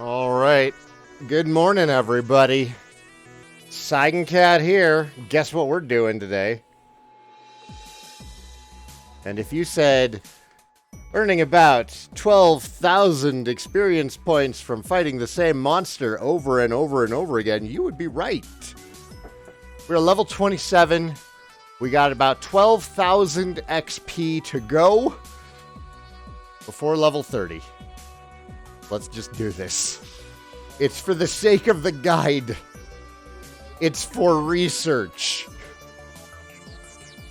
All right. Good morning, everybody. Saigan Cat here. Guess what we're doing today? And if you said earning about 12,000 experience points from fighting the same monster over and over and over again, you would be right. We're level 27. We got about 12,000 XP to go before level 30. Let's just do this. It's for the sake of the guide. It's for research.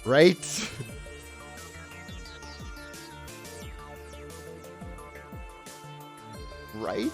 Right? Right?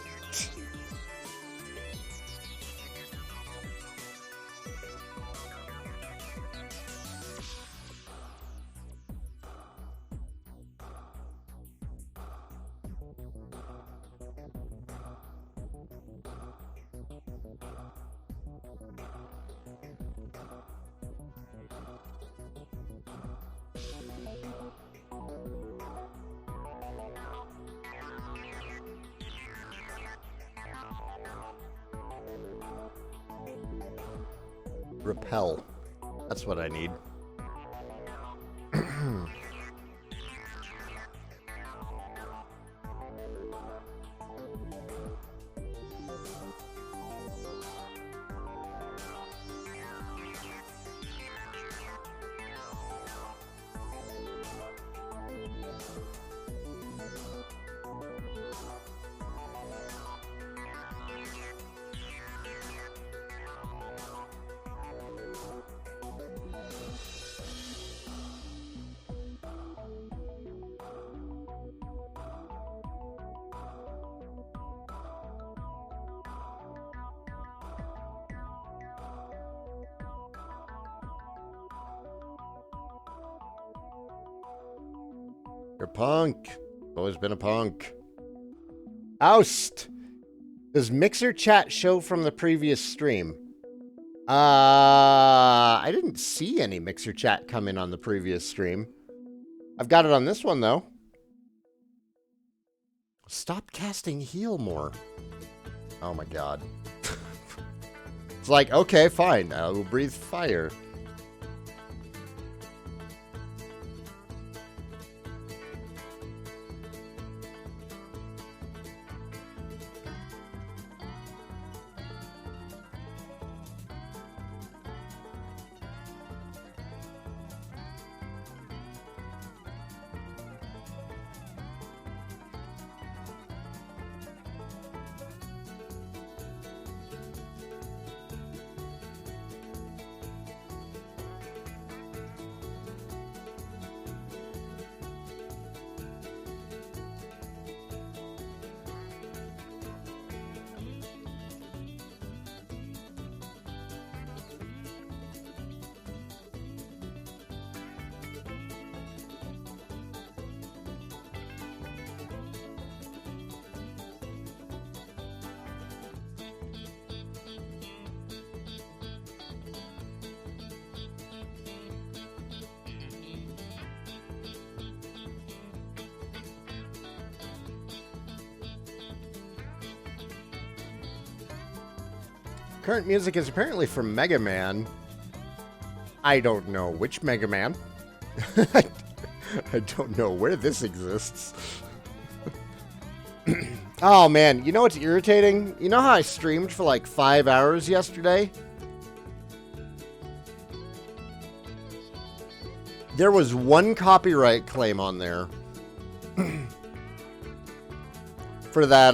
Repel. That's what I need. You're a punk. Always been a punk. Oust! Does Mixer chat show from the previous stream? I didn't see any Mixer chat come in on the previous stream. I've got it on this one, though. Stop casting heal more. Oh my god. It's like, okay, fine. I will breathe fire. Current music is apparently from Mega Man. I don't know which Mega Man. I don't know where this exists. Oh man, you know what's irritating? You know how I streamed for like 5 hours yesterday? There was one copyright claim on there. For that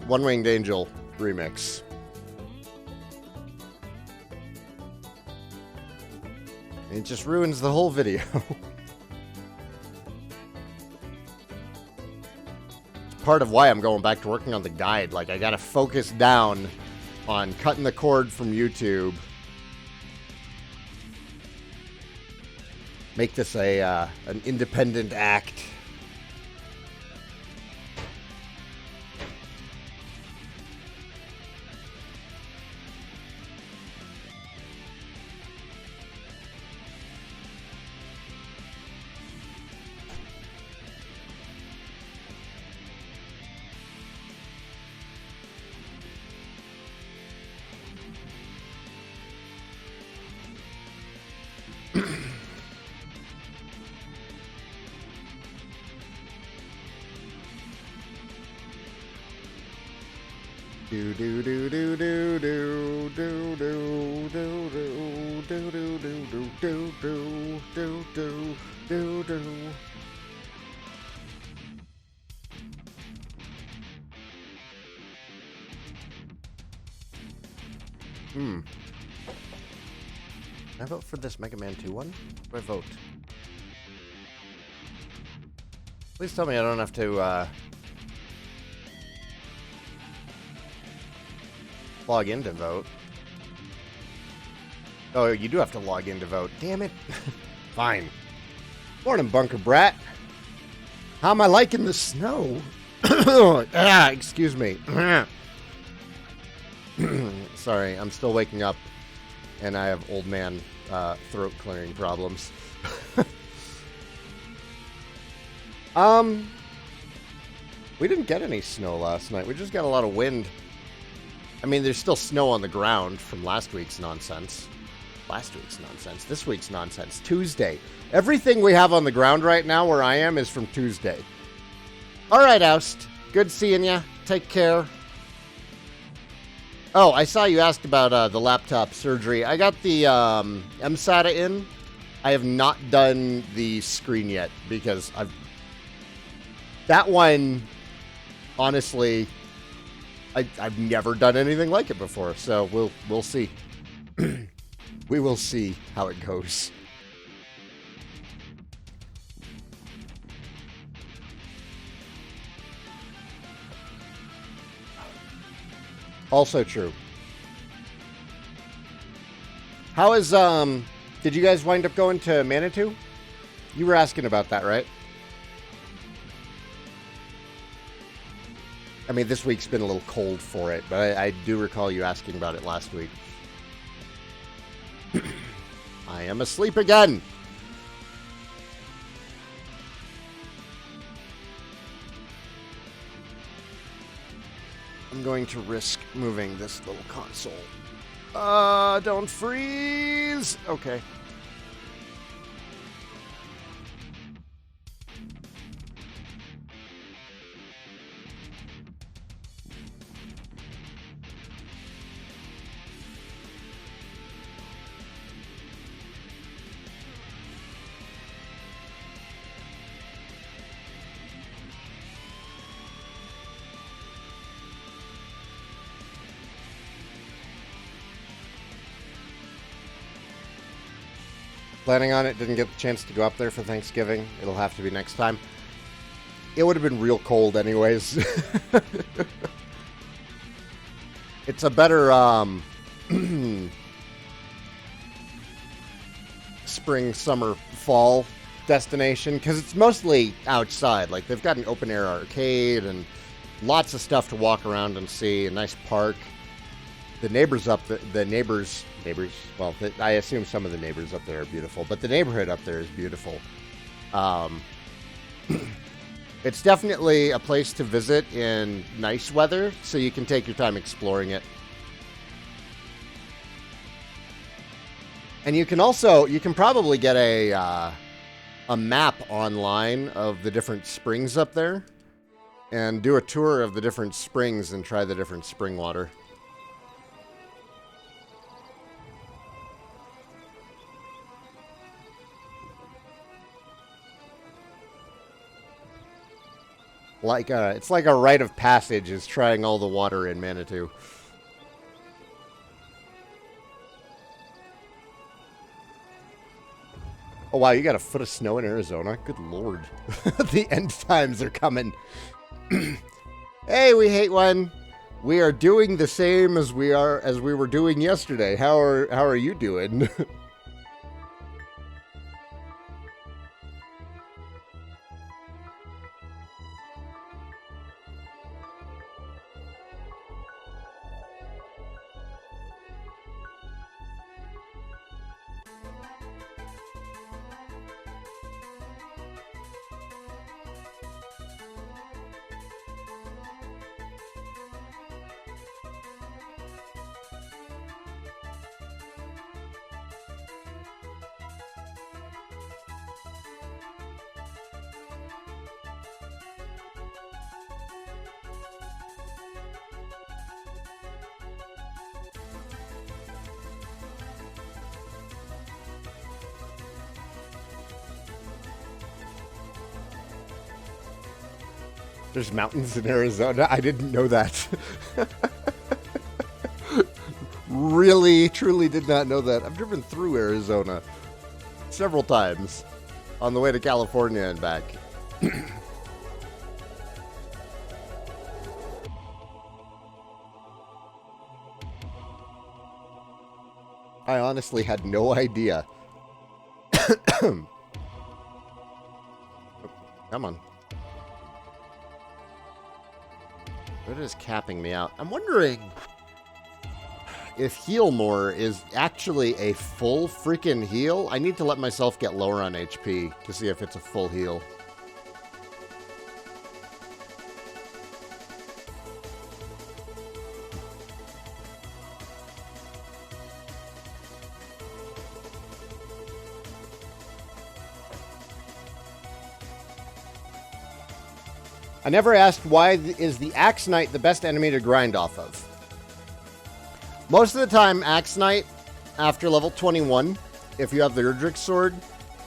One Winged Angel remix. It just ruins the whole video. Part of why I'm going back to working on the guide. Like, I gotta focus down on cutting the cord from YouTube. Make this an independent act. Do do do do do do do do do do do do do do do do do do do. Can I vote for this Mega Man 2 one? Where do I vote? Please tell me I don't have to log in to vote. Oh, you do have to log in to vote. Damn it. Fine. Morning, Bunker Brat. How am I liking the snow? Excuse me. Sorry, I'm still waking up, and I have old man throat clearing problems. We didn't get any snow last night. We just got a lot of wind. I mean, there's still snow on the ground from last week's nonsense. This week's nonsense. Tuesday. Everything we have on the ground right now where I am is from Tuesday. All right, Oust. Good seeing ya. Take care. Oh, I saw you asked about the laptop surgery. I got the MSATA in. I have not done the screen yet because that one, honestly, I've never done anything like it before. So we'll see. We will see how it goes. Also true. How is, did you guys wind up going to Manitou? You were asking about that, right? I mean, this week's been a little cold for it, but I do recall you asking about it last week. I am asleep again. I'm going to risk moving this little console. Don't freeze. Okay. Planning on it, didn't get the chance to go up there for Thanksgiving. It'll have to be next time. It would have been real cold anyways. It's a better spring, summer, fall destination because it's mostly outside. Like, they've got an open air arcade and lots of stuff to walk around and see. A nice park. The neighbors up well, I assume some of the neighbors up there are beautiful, but the neighborhood up there is beautiful. It's definitely a place to visit in nice weather, so you can take your time exploring it. And you can probably get a map online of the different springs up there and do a tour of the different springs and try the different spring water. It's like a rite of passage is trying all the water in Manitou. Oh wow, you got a foot of snow in Arizona? Good lord. The end times are coming. Hey, we hate one. We are doing the same as we were doing yesterday. How are you doing? There's mountains in Arizona. I didn't know that. Really, truly did not know that. I've driven through Arizona several times on the way to California and back. I honestly had no idea. Come on. It is capping me out. I'm wondering if heal more is actually a full freaking heal. I need to let myself get lower on HP to see if it's a full heal. I never asked why is the Axe Knight the best enemy to grind off of. Most of the time, Axe Knight, after level 21, if you have the Urdrick Sword,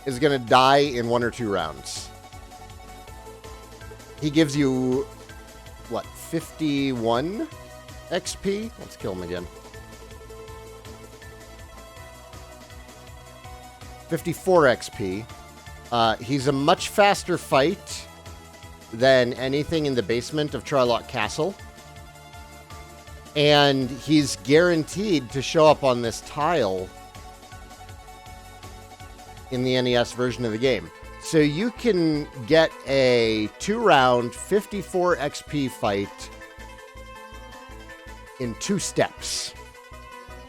is going to die in 1 or 2 rounds. He gives you, what, 51 XP? Let's kill him again. 54 XP. He's a much faster fight than anything in the basement of Charlotte Castle. And he's guaranteed to show up on this tile in the NES version of the game. So you can get a 2-round 54 XP fight in 2 steps.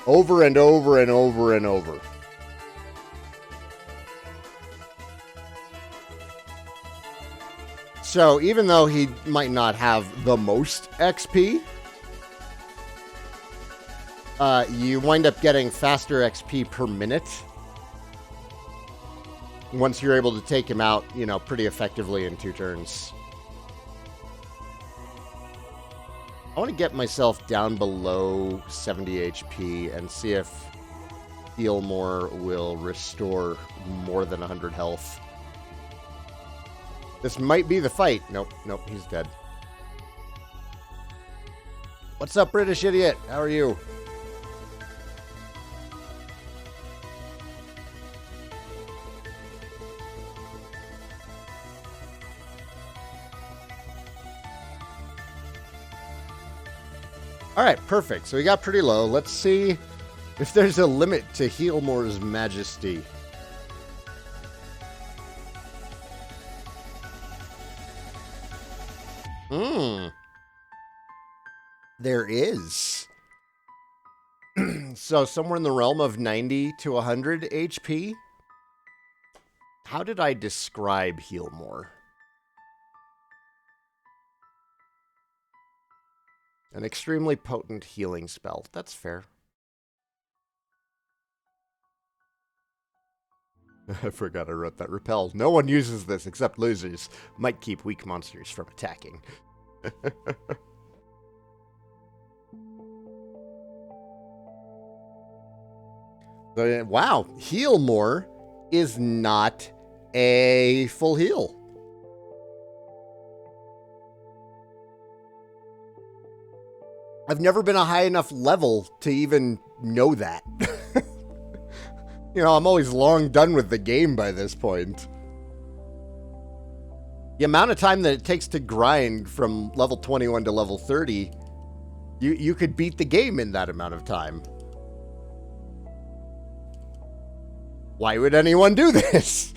Over and over and over and over. So even though he might not have the most XP, you wind up getting faster XP per minute once you're able to take him out, you know, pretty effectively in 2 turns. I want to get myself down below 70 HP and see if heal more will restore more than 100 health. This might be the fight. Nope, he's dead. What's up, British idiot? How are you? All right, perfect. So we got pretty low. Let's see if there's a limit to Healmore's majesty. There is. So somewhere in the realm of 90 to 100 HP. How did I describe Healmore? An extremely potent healing spell. That's fair. I forgot I wrote that. Repel. No one uses this except losers. Might keep weak monsters from attacking. So, wow. Heal more is not a full heal. I've never been a high enough level to even know that. You know, I'm always long done with the game by this point. The amount of time that it takes to grind from level 21 to level 30, you could beat the game in that amount of time. Why would anyone do this?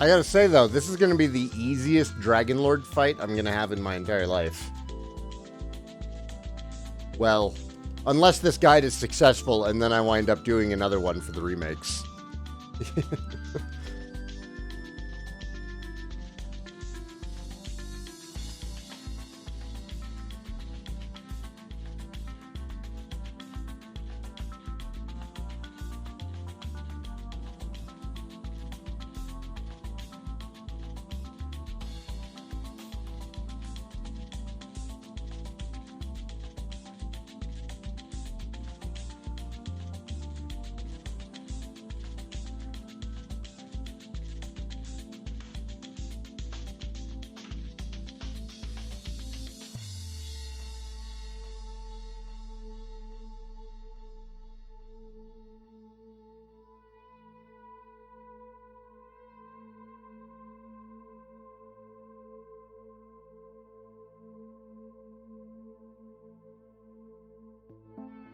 I gotta say, though, this is gonna be the easiest Dragon Lord fight I'm gonna have in my entire life. Well, unless this guide is successful and then I wind up doing another one for the remakes.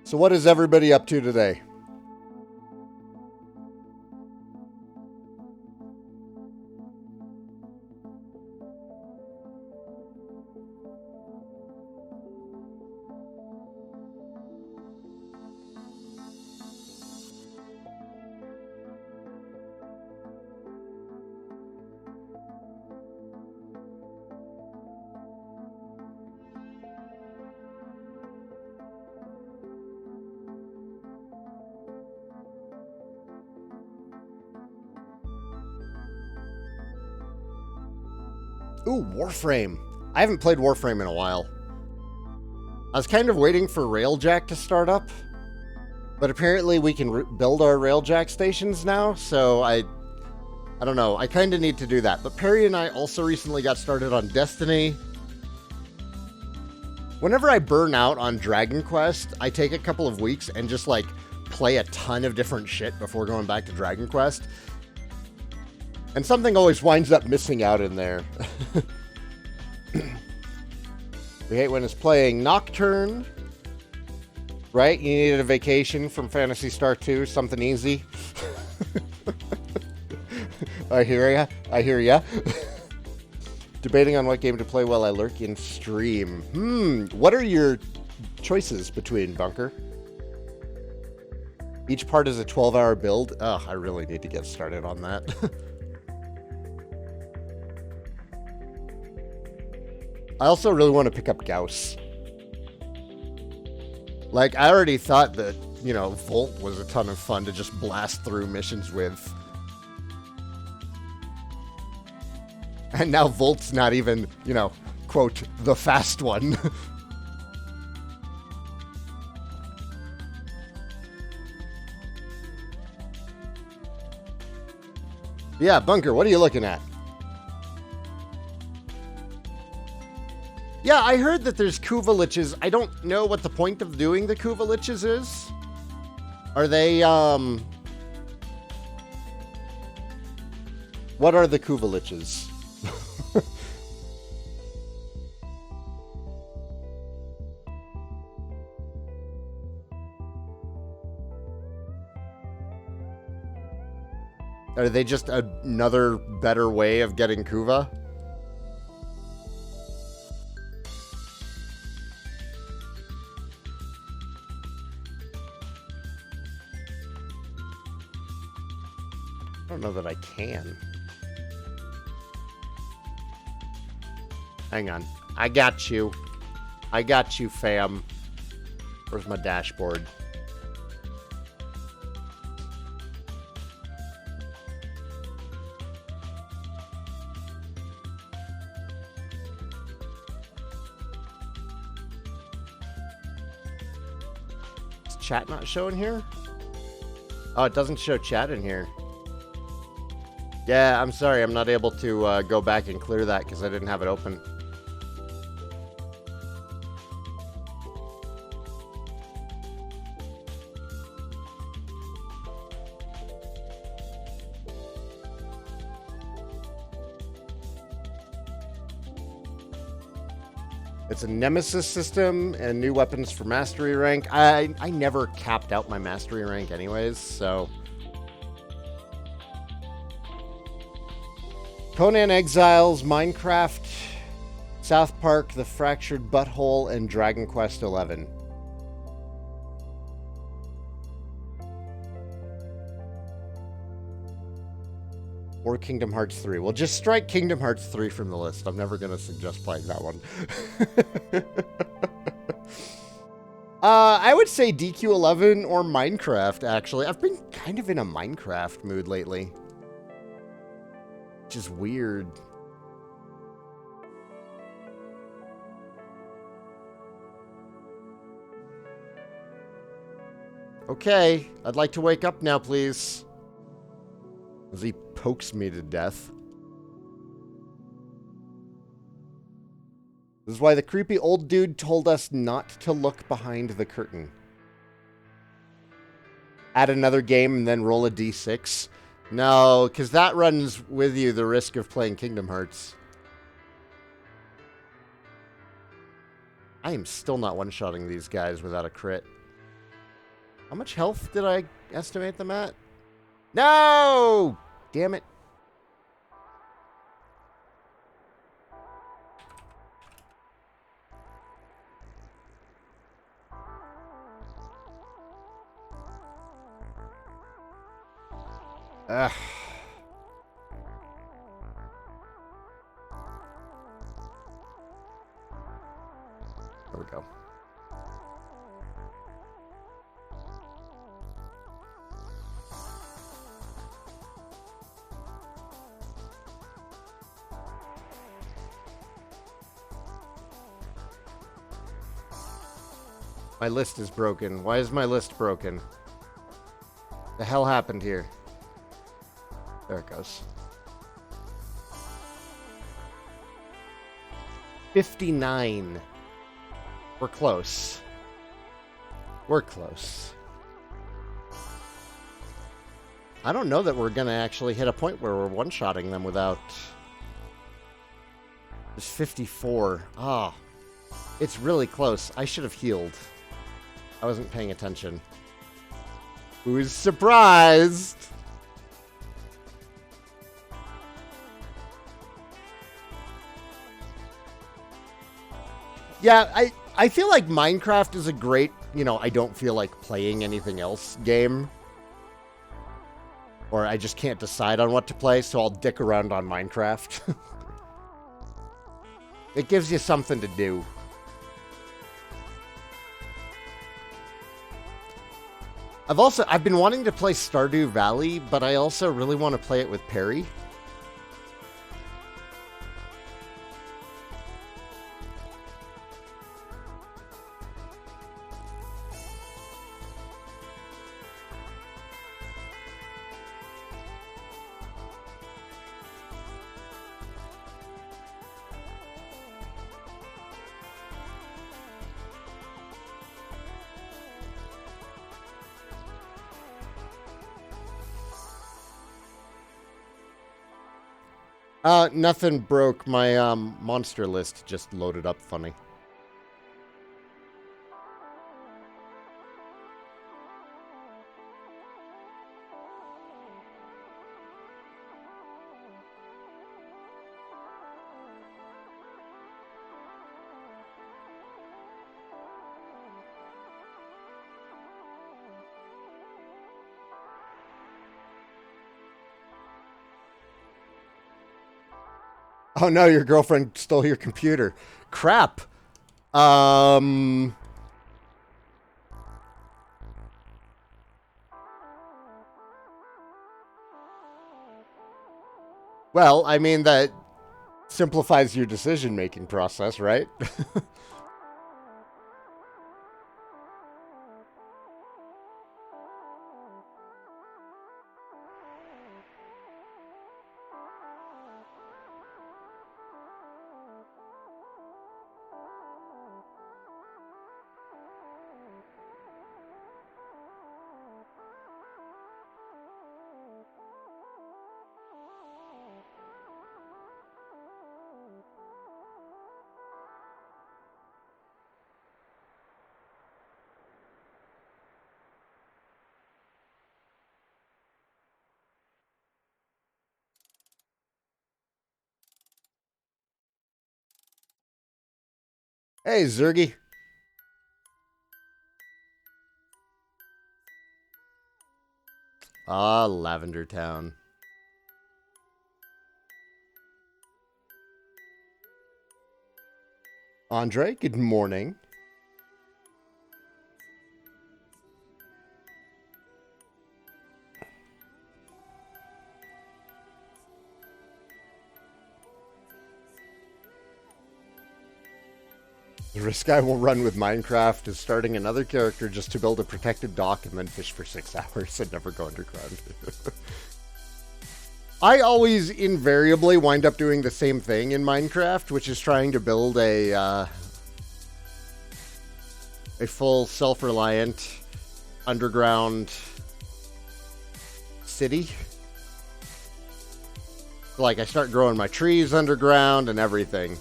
So what is everybody up to today? Ooh, Warframe. I haven't played Warframe in a while. I was kind of waiting for Railjack to start up, but apparently we can build our Railjack stations now, so I don't know. I kind of need to do that. But Perry and I also recently got started on Destiny. Whenever I burn out on Dragon Quest, I take a couple of weeks and just, like, play a ton of different shit before going back to Dragon Quest. And something always winds up missing out in there. We hate when it's playing Nocturne. Right? You needed a vacation from Phantasy Star 2. Something easy. I hear ya. I hear ya. Debating on what game to play while I lurk in stream. What are your choices between, Bunker? Each part is a 12-hour build. Ugh, I really need to get started on that. I also really want to pick up Gauss. Like, I already thought that, you know, Volt was a ton of fun to just blast through missions with. And now Volt's not even, you know, quote, the fast one. Yeah, Bunker, what are you looking at? Yeah, I heard that there's Kuvaliches. I don't know what the point of doing the Kuvaliches is. Are they, what are the Kuvaliches? Are they just another better way of getting Kuva? I don't know that I can. Hang on. I got you. I got you, fam. Where's my dashboard? Is chat not showing here? Oh, it doesn't show chat in here. Yeah, I'm sorry. I'm not able to go back and clear that because I didn't have it open. It's a Nemesis system and new weapons for mastery rank. I never capped out my mastery rank anyways, so... Conan Exiles, Minecraft, South Park, The Fractured Butthole, and Dragon Quest XI. Or Kingdom Hearts 3. Well, just strike Kingdom Hearts 3 from the list. I'm never going to suggest playing that one. I would say DQ11 or Minecraft, actually. I've been kind of in a Minecraft mood lately. Which is weird. Okay, I'd like to wake up now, please. As he pokes me to death. This is why the creepy old dude told us not to look behind the curtain. Add another game and then roll a d6. No, because that runs with you the risk of playing Kingdom Hearts. I am still not one-shotting these guys without a crit. How much health did I estimate them at? No! Damn it. Ugh. There we go. My list is broken. Why is my list broken? The hell happened here? There it goes. 59. We're close. We're close. I don't know that we're going to actually hit a point where we're one-shotting them without... There's 54. Ah. Oh, it's really close. I should have healed. I wasn't paying attention. Who's surprised? Yeah, I feel like Minecraft is a great, I don't feel like playing anything else game. Or I just can't decide on what to play, so I'll dick around on Minecraft. It gives you something to do. I've been wanting to play Stardew Valley, but I also really want to play it with Perry. Nothing broke. My, monster list just loaded up funny. Oh no, your girlfriend stole your computer. Crap. Well, I mean, that simplifies your decision-making process, right? Hey, Zergy. Ah, Lavender Town. Andre, good morning. The risk I will run with Minecraft is starting another character just to build a protected dock and then fish for 6 hours and never go underground. I always invariably wind up doing the same thing in Minecraft, which is trying to build a full self-reliant underground city. Like, I start growing my trees underground and everything,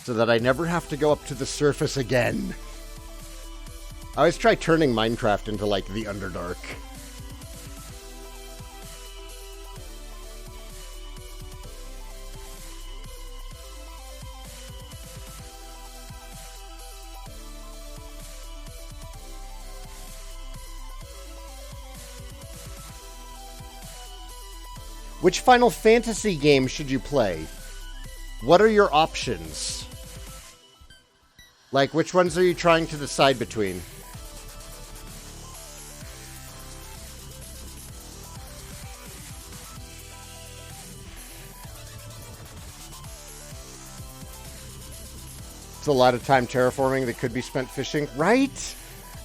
so that I never have to go up to the surface again. I always try turning Minecraft into, like, the Underdark. Which Final Fantasy game should you play? What are your options? Like, which ones are you trying to decide between? It's a lot of time terraforming that could be spent fishing, right?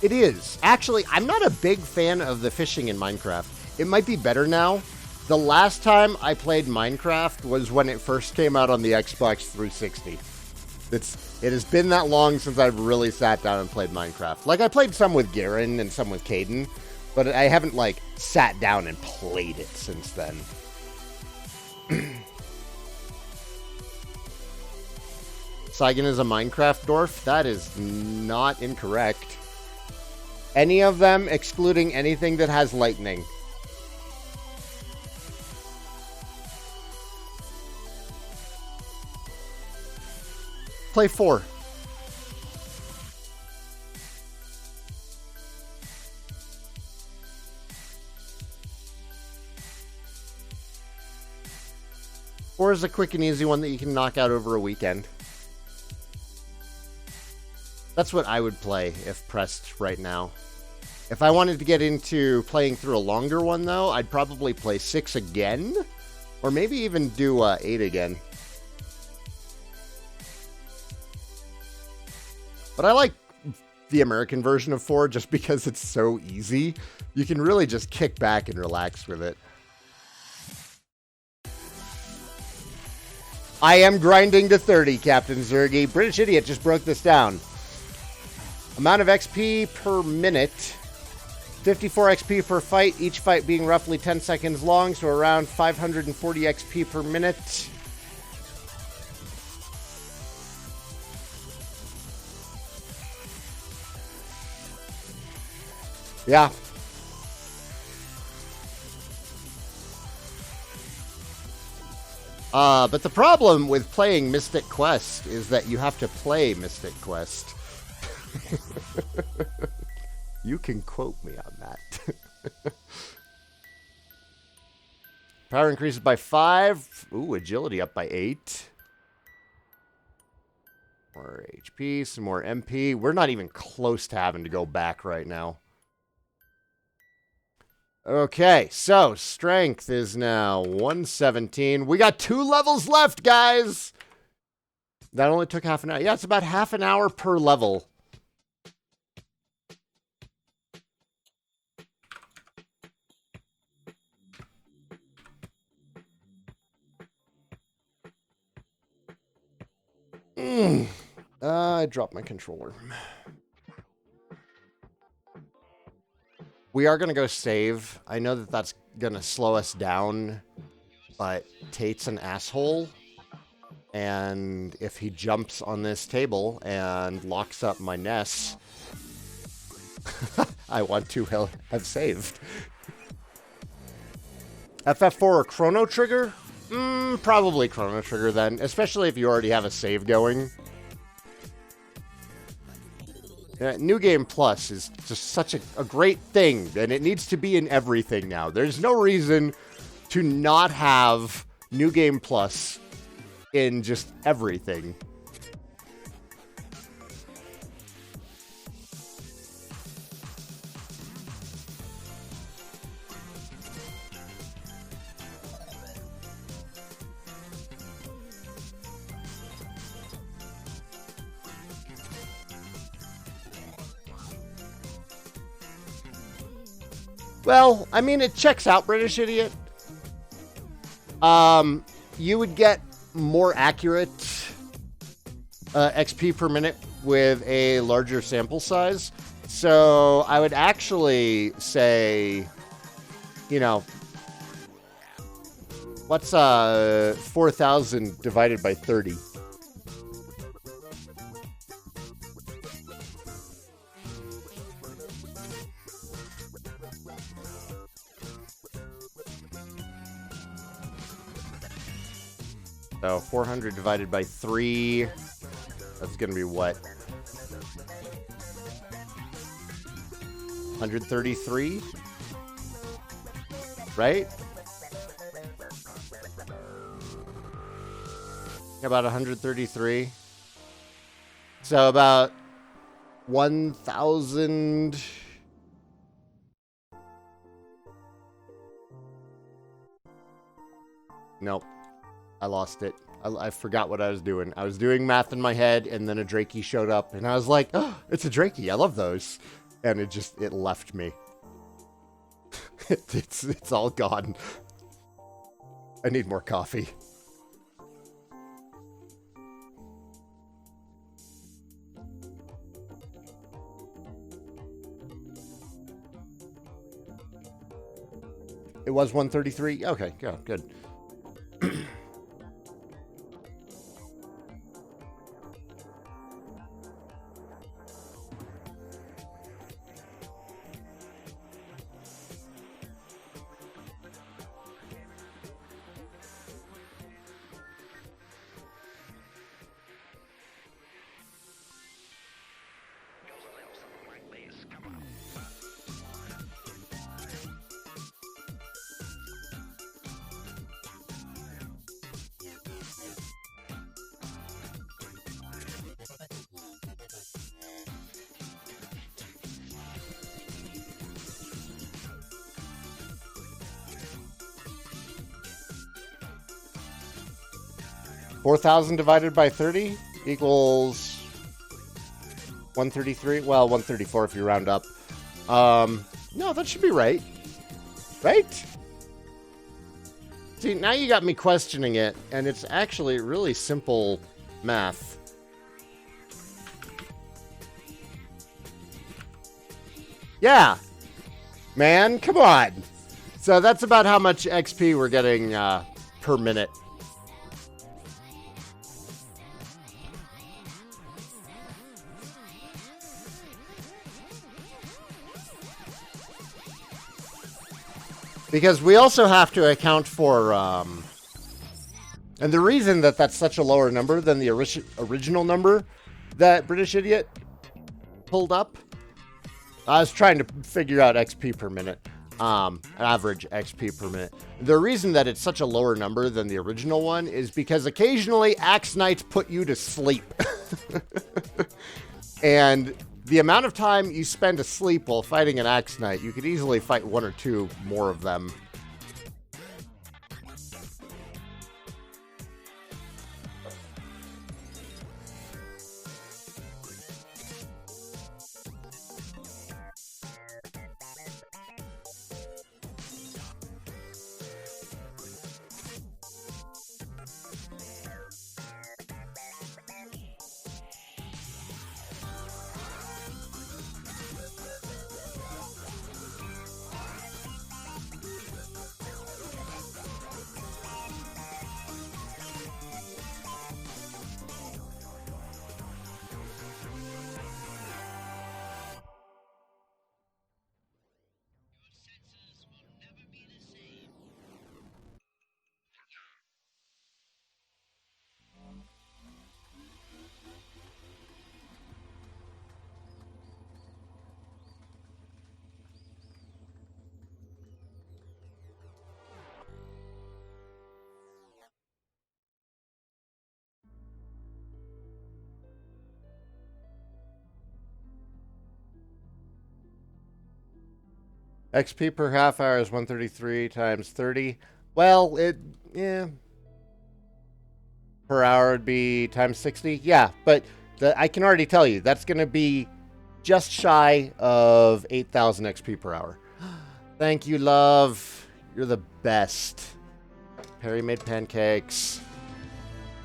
It is. Actually, I'm not a big fan of the fishing in Minecraft. It might be better now. The last time I played Minecraft was when it first came out on the Xbox 360. It has been that long since I've really sat down and played Minecraft. Like, I played some with Garen and some with Caden, but I haven't, like, sat down and played it since then. Saigan is a Minecraft dwarf? That is not incorrect. Any of them, excluding anything that has lightning. Play 4. Four is a quick and easy one that you can knock out over a weekend. That's what I would play if pressed right now. If I wanted to get into playing through a longer one, though, I'd probably play 6 again. Or maybe even do 8 again. But I like the American version of 4 just because it's so easy. You can really just kick back and relax with it. I am grinding to 30, Captain Zergy. British Idiot just broke this down. Amount of XP per minute. 54 XP per fight, each fight being roughly 10 seconds long, so around 540 XP per minute. Yeah. But the problem with playing Mystic Quest is that you have to play Mystic Quest. You can quote me on that. Power increases by 5. Ooh, agility up by 8. More HP, some more MP. We're not even close to having to go back right now. Okay, so strength is now 117. We got 2 levels left, guys. That only took half an hour. Yeah, it's about half an hour per level. I dropped my controller. We are going to go save. I know that that's going to slow us down, but Tate's an asshole. And if he jumps on this table and locks up my nest, I want to have saved. FF4 or Chrono Trigger? Probably Chrono Trigger then, especially if you already have a save going. New Game Plus is just such a great thing, and it needs to be in everything now. There's no reason to not have New Game Plus in just everything. Well, I mean, it checks out, British Idiot. You would get more accurate XP per minute with a larger sample size. So I would actually say, you know, what's 4,000 divided by 30? So 400 divided by 3, that's going to be what? 133? Right? About 133. So about 1,000... Nope. I lost it. I forgot what I was doing. I was doing math in my head, and then a Drakey showed up, and I was like, oh, it's a Drakey. I love those. And it left me. It's all gone. I need more coffee. It was 133? Okay, yeah, good. 4,000 divided by 30 equals 133. Well, 134 if you round up. No, that should be right. Right? See, now you got me questioning it, and it's actually really simple math. Yeah. Man, come on. So that's about how much XP we're getting per minute. Because we also have to account for, and the reason that that's such a lower number than the original number that British Idiot pulled up, I was trying to figure out XP per minute, average XP per minute. The reason that it's such a lower number than the original one is because occasionally Axe Knights put you to sleep. And the amount of time you spend asleep while fighting an Axe Knight, you could easily fight one or two more of them. XP per half hour is 133 times 30. Well, yeah. Per hour would be times 60. Yeah, but I can already tell you that's going to be just shy of 8,000 XP per hour. Thank you, love. You're the best. Perry made pancakes.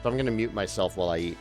So I'm going to mute myself while I eat.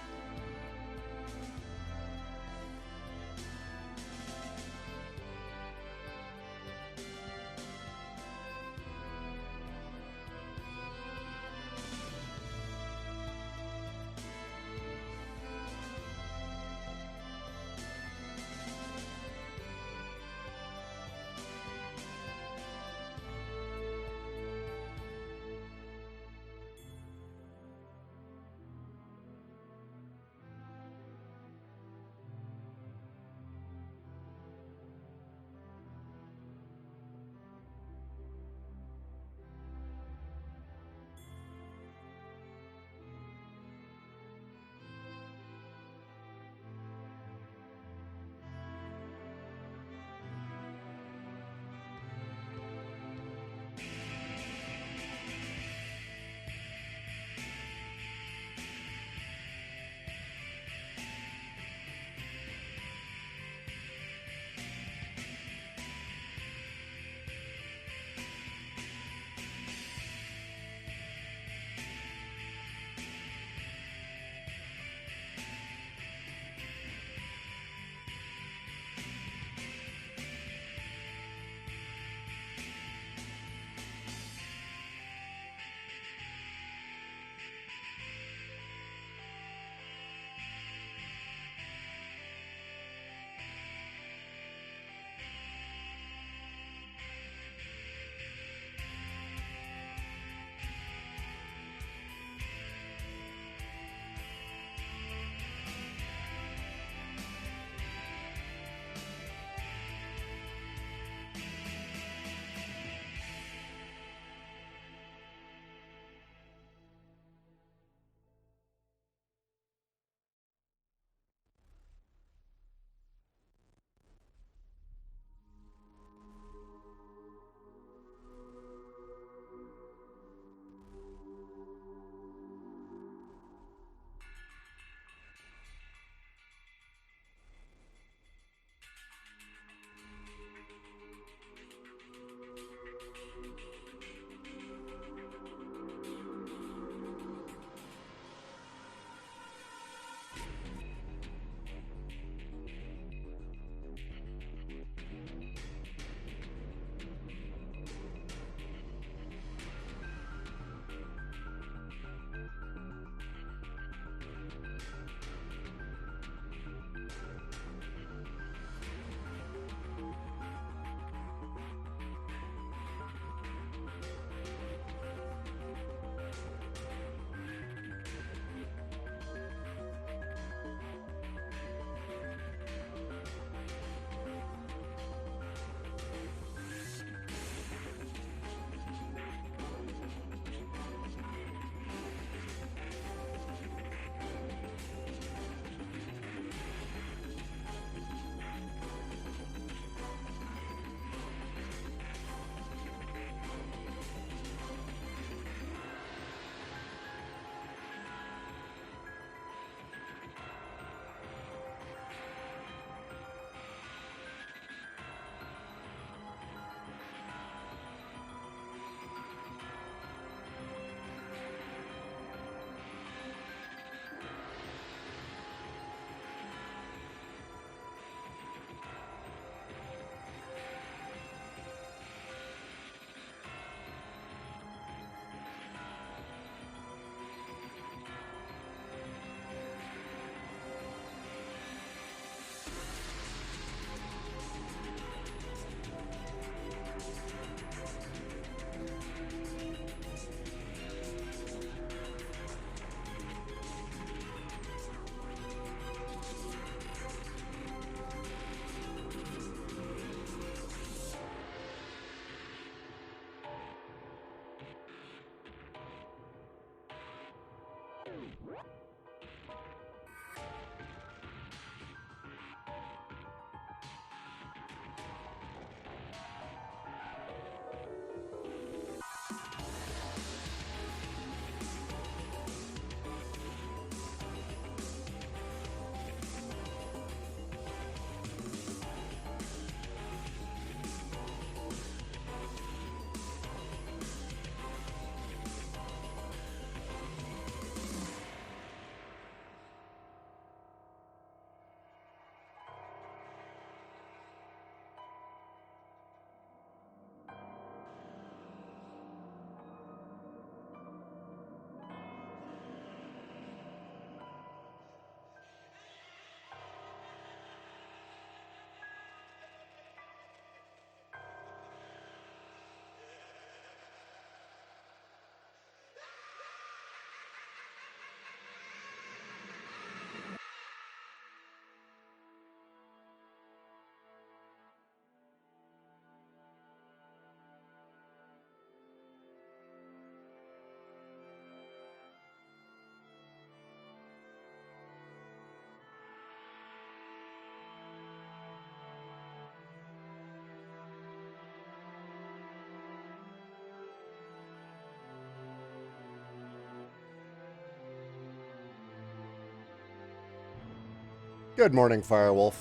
Good morning, Firewolf.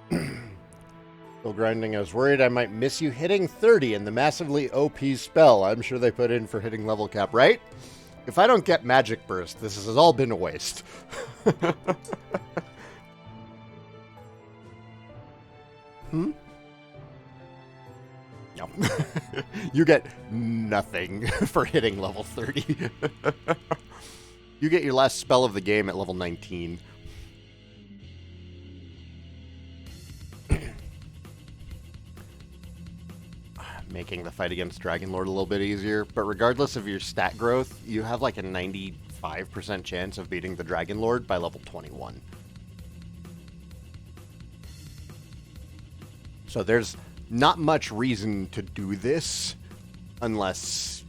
Still grinding. I was worried I might miss you hitting 30 in the massively OP spell I'm sure they put in for hitting level cap, right? If I don't get Magic Burst, this has all been a waste. Hmm? No. You get nothing for hitting level 30. You get your last spell of the game at level 19. Making the fight against Dragon Lord a little bit easier, but regardless of your stat growth, you have like a 95% chance of beating the Dragon Lord by level 21. So there's not much reason to do this unless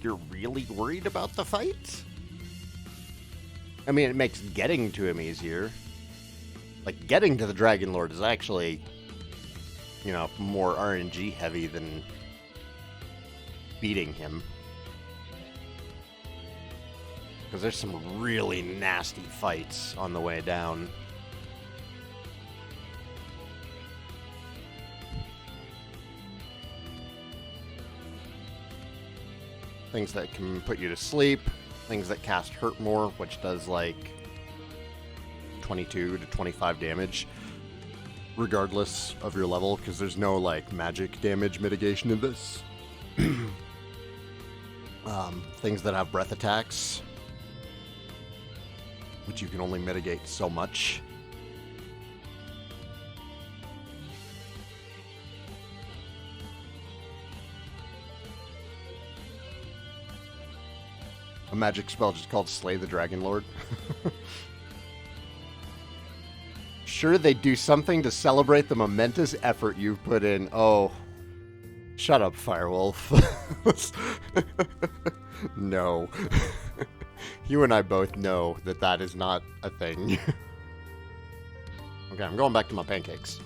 you're really worried about the fight. I mean, it makes getting to him easier. Like, getting to the Dragon Lord is actually, you know, more RNG heavy than beating him. Because there's some really nasty fights on the way down. Things that can put you to sleep, things that cast Hurt More, which does like 22 to 25 damage, regardless of your level, because there's no like magic damage mitigation in this. Things that have breath attacks, which you can only mitigate so much. A magic spell just called Slay the Dragon Lord. Sure, they do something to celebrate the momentous effort you've put in. Oh, shut up, Firewolf. No. You and I both know that that is not a thing. Okay, I'm going back to my pancakes.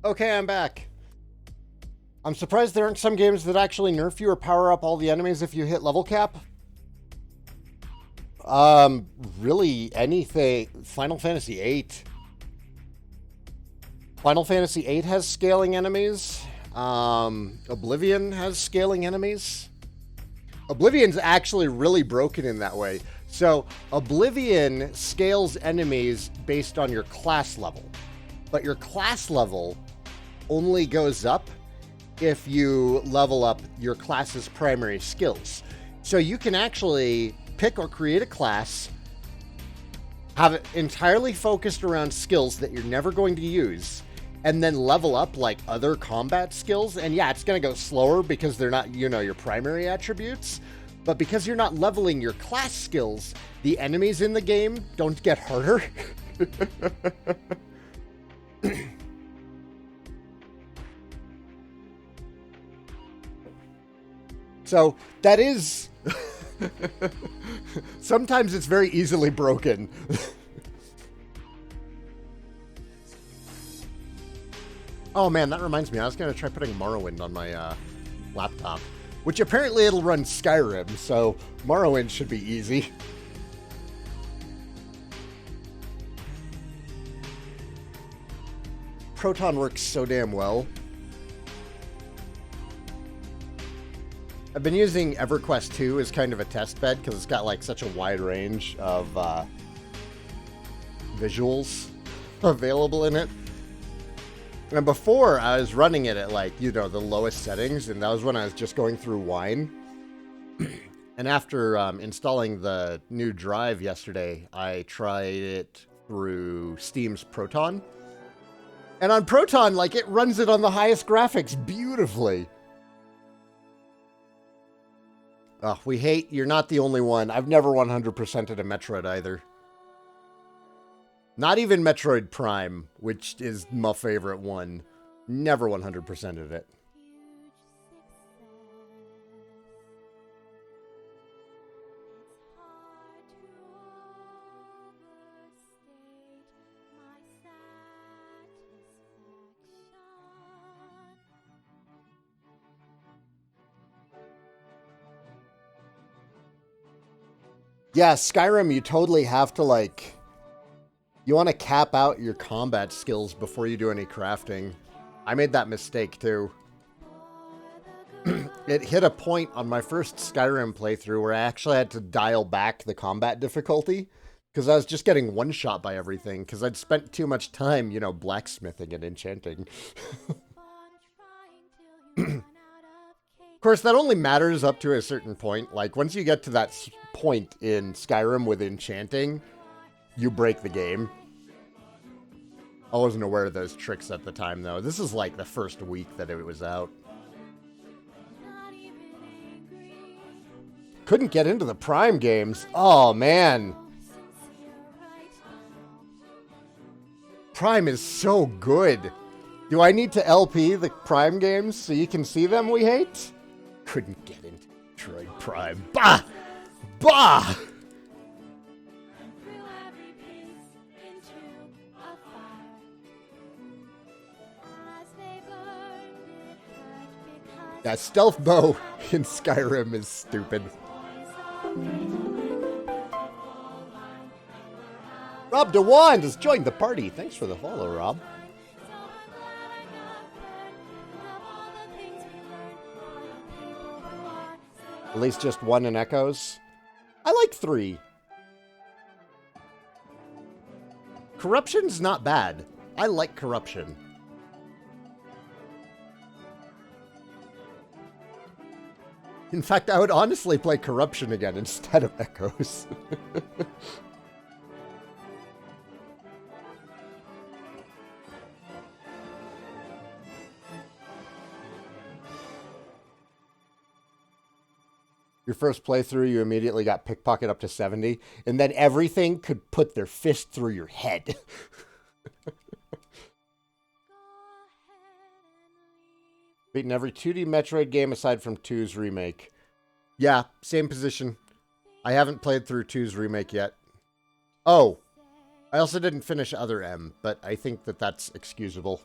Okay, I'm back. I'm surprised there aren't some games that actually nerf you or power up all the enemies if you hit level cap. Really anything. Final Fantasy VIII. Final Fantasy VIII has scaling enemies. Oblivion has scaling enemies. Oblivion's actually really broken in that way. So Oblivion scales enemies based on your class level. But your class level only goes up if you level up your class's primary skills. So you can actually pick or create a class, have it entirely focused around skills that you're never going to use, and then level up like other combat skills. And yeah, it's going to go slower because they're not, your primary attributes. But because you're not leveling your class skills, the enemies in the game don't get harder. So that is... Sometimes it's very easily broken. Oh man, that reminds me. I was going to try putting Morrowind on my laptop. Which apparently it'll run Skyrim, so Morrowind should be easy. Proton works so damn well. I've been using EverQuest 2 as kind of a test bed because it's got like such a wide range of visuals available in it. And before, I was running it at like, the lowest settings, and that was when I was just going through Wine. And after installing the new drive yesterday, I tried it through Steam's Proton. And on Proton, like, it runs it on the highest graphics beautifully. Oh, you're not the only one. I've never 100%ed a Metroid either. Not even Metroid Prime, which is my favorite one. Never 100%ed it. Yeah, Skyrim, you totally have to, like... You want to cap out your combat skills before you do any crafting. I made that mistake, too. It hit a point on my first Skyrim playthrough where I actually had to dial back the combat difficulty because I was just getting one-shot by everything because I'd spent too much time, blacksmithing and enchanting. Of course, that only matters up to a certain point. Like, once you get to that point in Skyrim with enchanting, you break the game. I wasn't aware of those tricks at the time, though. This is like the first week that it was out. Couldn't get into the Prime games. Oh, man. Prime is so good. Do I need to LP the Prime games so you can see them, we hate? Couldn't get into Metroid Prime. Bah! Bah! That stealth bow in Skyrim is stupid. Rob DeWand has joined the party. Thanks for the follow, Rob. At least just one in Echoes. I like 3. Corruption's not bad. I like Corruption. In fact, I would honestly play Corruption again instead of Echoes. Your first playthrough, you immediately got pickpocket up to 70, and then everything could put their fist through your head. Beaten every 2D Metroid game aside from 2's remake. Yeah, same position. I haven't played through 2's remake yet. Oh. I also didn't finish Other M, but I think that that's excusable.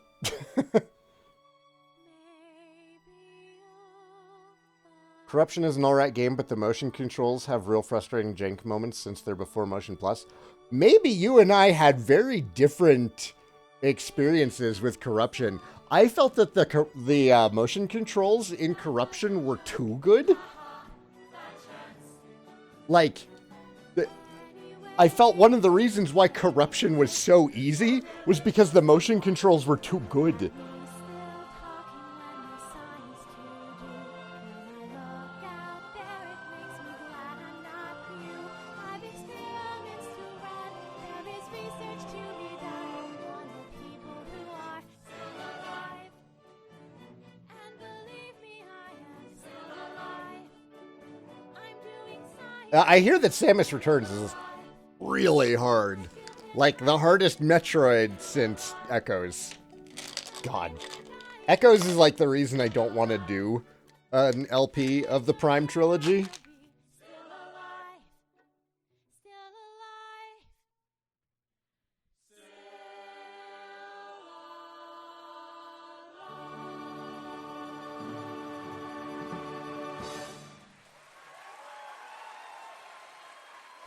Corruption is an alright game, but the motion controls have real frustrating jank moments since they're before Motion Plus. Maybe you and I had very different experiences with Corruption. I felt that the motion controls in Corruption were too good. Like, I felt one of the reasons why Corruption was so easy was because the motion controls were too good. I hear that Samus Returns is really hard. Like, the hardest Metroid since Echoes. God. Echoes is like the reason I don't want to do an LP of the Prime trilogy.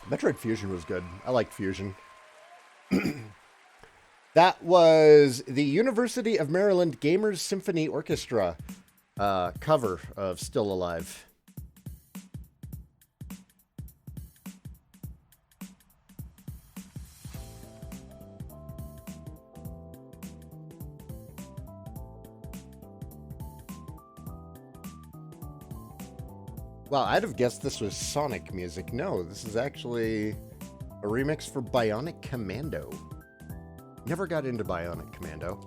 Metroid Fusion was good. I liked Fusion. That was the University of Maryland Gamers Symphony Orchestra cover of Still Alive. Wow, I'd have guessed this was Sonic music. No, this is actually a remix for Bionic Commando. Never got into Bionic Commando.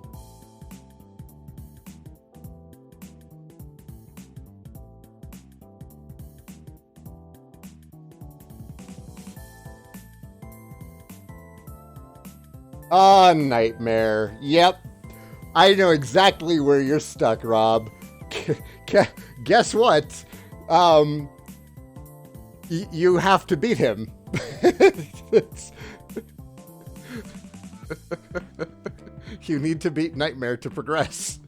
Ah, Nightmare. Yep. I know exactly where you're stuck, Rob. Guess what? You have to beat him. You need to beat Nightmare to progress.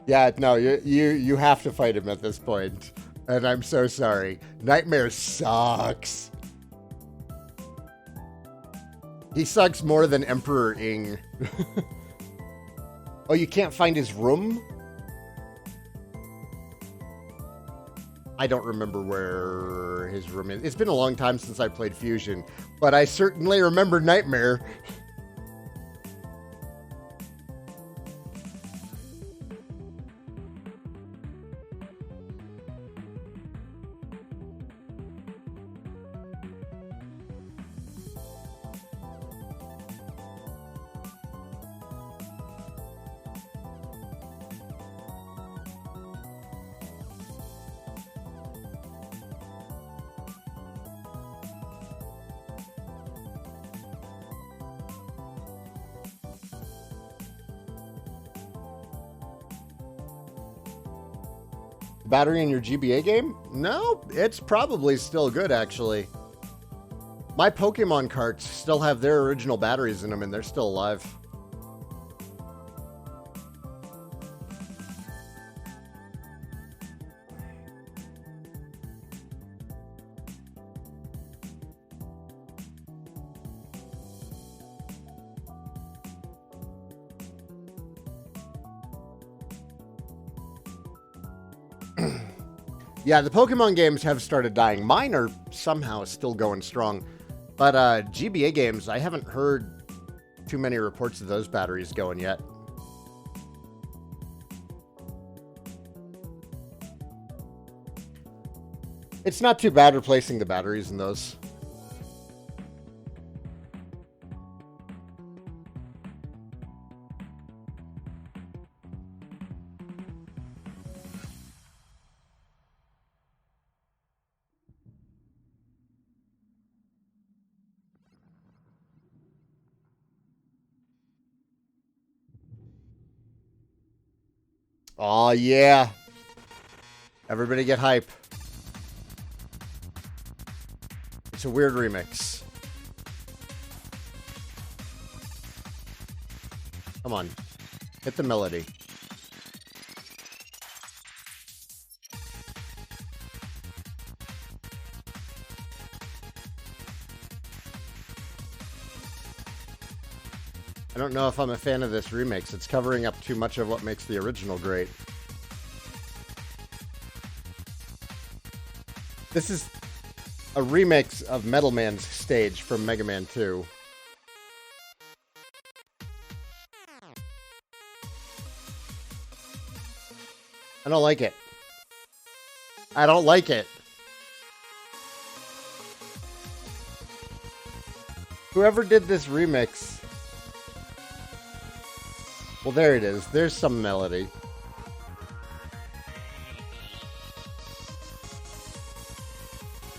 Yeah, no, you have to fight him at this point. And I'm so sorry. Nightmare sucks. He sucks more than Emperor Ing. Oh, you can't find his room? I don't remember where his room is. It's been a long time since I played Fusion, but I certainly remember Nightmare. Battery in your GBA game? No, it's probably still good, actually. My Pokemon carts still have their original batteries in them, and they're still alive. Yeah, the Pokemon games have started dying. Mine are somehow still going strong. But GBA games, I haven't heard too many reports of those batteries going yet. It's not too bad replacing the batteries in those. Oh yeah. Everybody get hype. It's a weird remix. Come on. Hit the melody. I don't know if I'm a fan of this remix. It's covering up too much of what makes the original great. This is a remix of Metal Man's stage from Mega Man 2. I don't like it. I don't like it. Whoever did this remix... Well, there it is. There's some melody.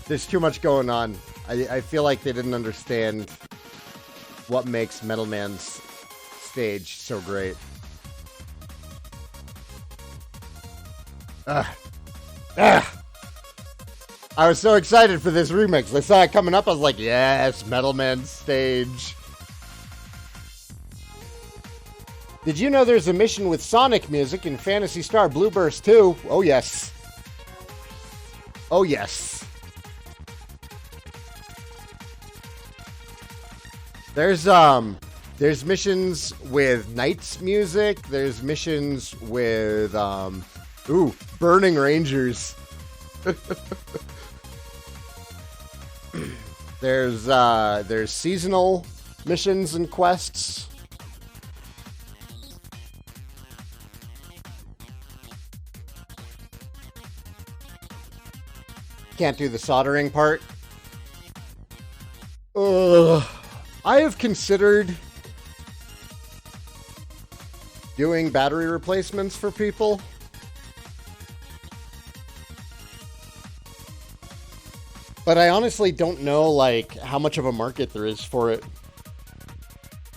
There's too much going on. I feel like they didn't understand what makes Metal Man's stage so great. Ugh. Ugh. I was so excited for this remix. I saw it coming up. I was like, yes, Metal Man's stage. Did you know there's a mission with Sonic music in Phantasy Star Blue Burst 2? Oh, yes. Oh, yes. There's missions with Knights music. There's missions with, Burning Rangers. There's seasonal missions and quests. Can't do the soldering part. Ugh. I have considered doing battery replacements for people. But I honestly don't know, like, how much of a market there is for it.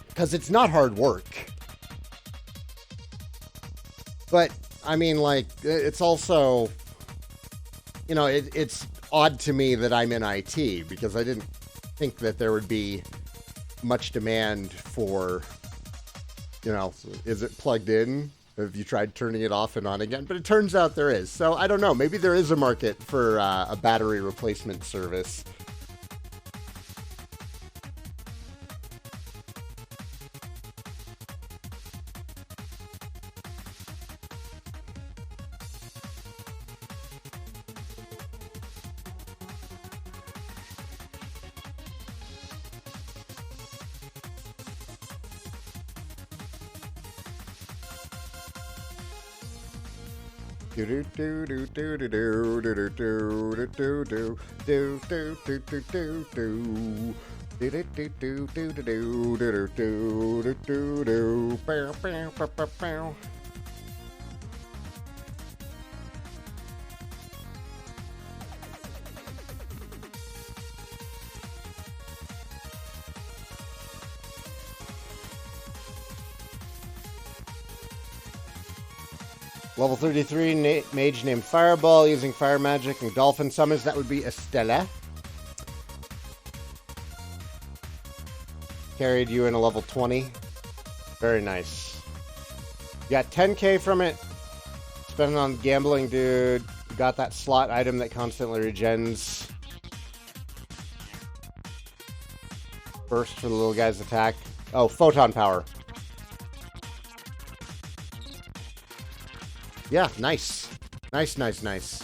Because it's not hard work. But, I mean, like, it's also... You know, it's odd to me that I'm in IT, because I didn't think that there would be much demand for, you know, is it plugged in? Have you tried turning it off and on again? But it turns out there is. So I don't know. Maybe there is a market for a battery replacement service. Level 33 mage named Fireball using fire magic and dolphin summons. That would be Estella. Carried you in a level 20. Very nice. You got 10k from it. Spent it on gambling, dude. You got that slot item that constantly regens. Burst for the little guy's attack. Oh, photon power. Yeah, nice. Nice, nice, nice.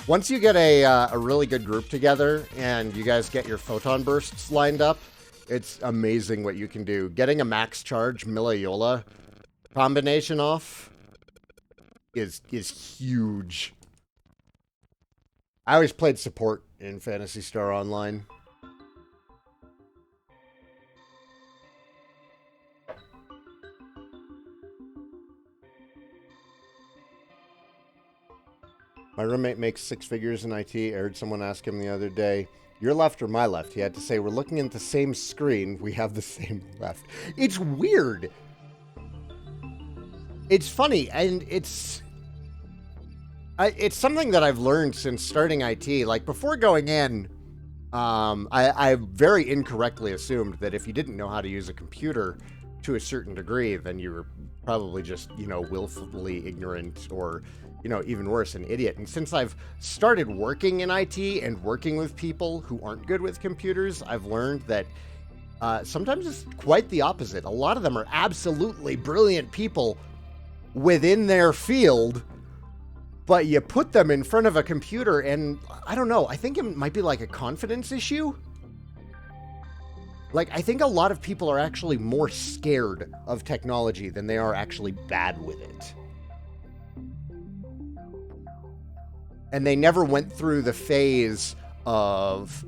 Once you get a really good group together and you guys get your photon bursts lined up, it's amazing what you can do. Getting a max charge Mila-Yola combination off is huge. I always played support in Phantasy Star Online. My roommate makes 6 figures in IT. I heard someone ask him the other day, your left or my left? He had to say, we're looking at the same screen. We have the same left. It's weird. It's funny, and it's something that I've learned since starting IT. Like, before going in, I very incorrectly assumed that if you didn't know how to use a computer to a certain degree, then you were probably just, willfully ignorant or, even worse, an idiot. And since I've started working in IT and working with people who aren't good with computers, I've learned that sometimes it's quite the opposite. A lot of them are absolutely brilliant people within their field, but you put them in front of a computer and I don't know, I think it might be like a confidence issue. Like, I think a lot of people are actually more scared of technology than they are actually bad with it. And they never went through the phase of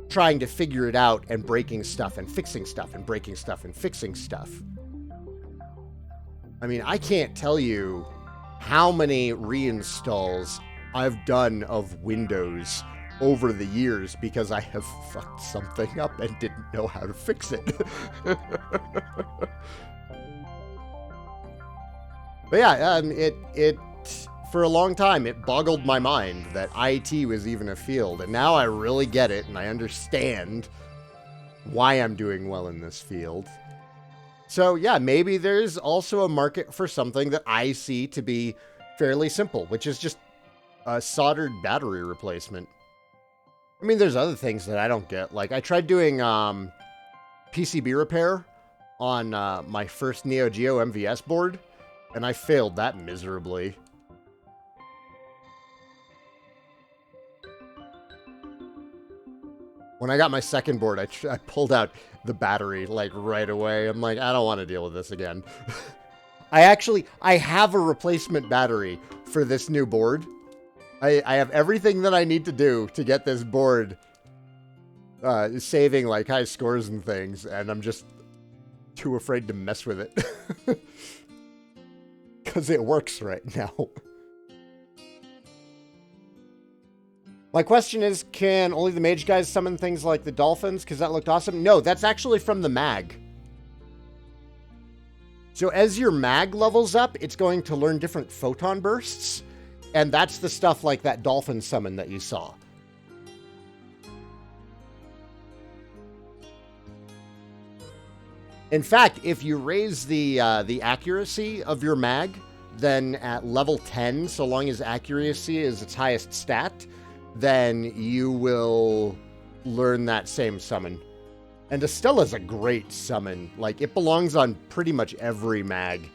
trying to figure it out and breaking stuff and fixing stuff and breaking stuff and fixing stuff. I mean, I can't tell you how many reinstalls I've done of Windows over the years because I have fucked something up and didn't know how to fix it. But yeah, it for a long time, it boggled my mind that IT was even a field. And now I really get it and I understand why I'm doing well in this field. So yeah, maybe there's also a market for something that I see to be fairly simple, which is just a soldered battery replacement. I mean, there's other things that I don't get. Like, I tried doing PCB repair on my first Neo Geo MVS board, and I failed that miserably. When I got my second board, I pulled out the battery, like, right away. I'm like, I don't want to deal with this again. I have a replacement battery for this new board. I have everything that I need to do to get this board saving, like, high scores and things, and I'm just too afraid to mess with it. Because it works right now. My question is, can only the mage guys summon things like the dolphins? Because that looked awesome. No, that's actually from the mag. So as your mag levels up, it's going to learn different photon bursts. And that's the stuff like that dolphin summon that you saw. In fact, if you raise the accuracy of your mag, then at level 10, so long as accuracy is its highest stat, then you will learn that same summon. And Estella's a great summon. Like, it belongs on pretty much every mag.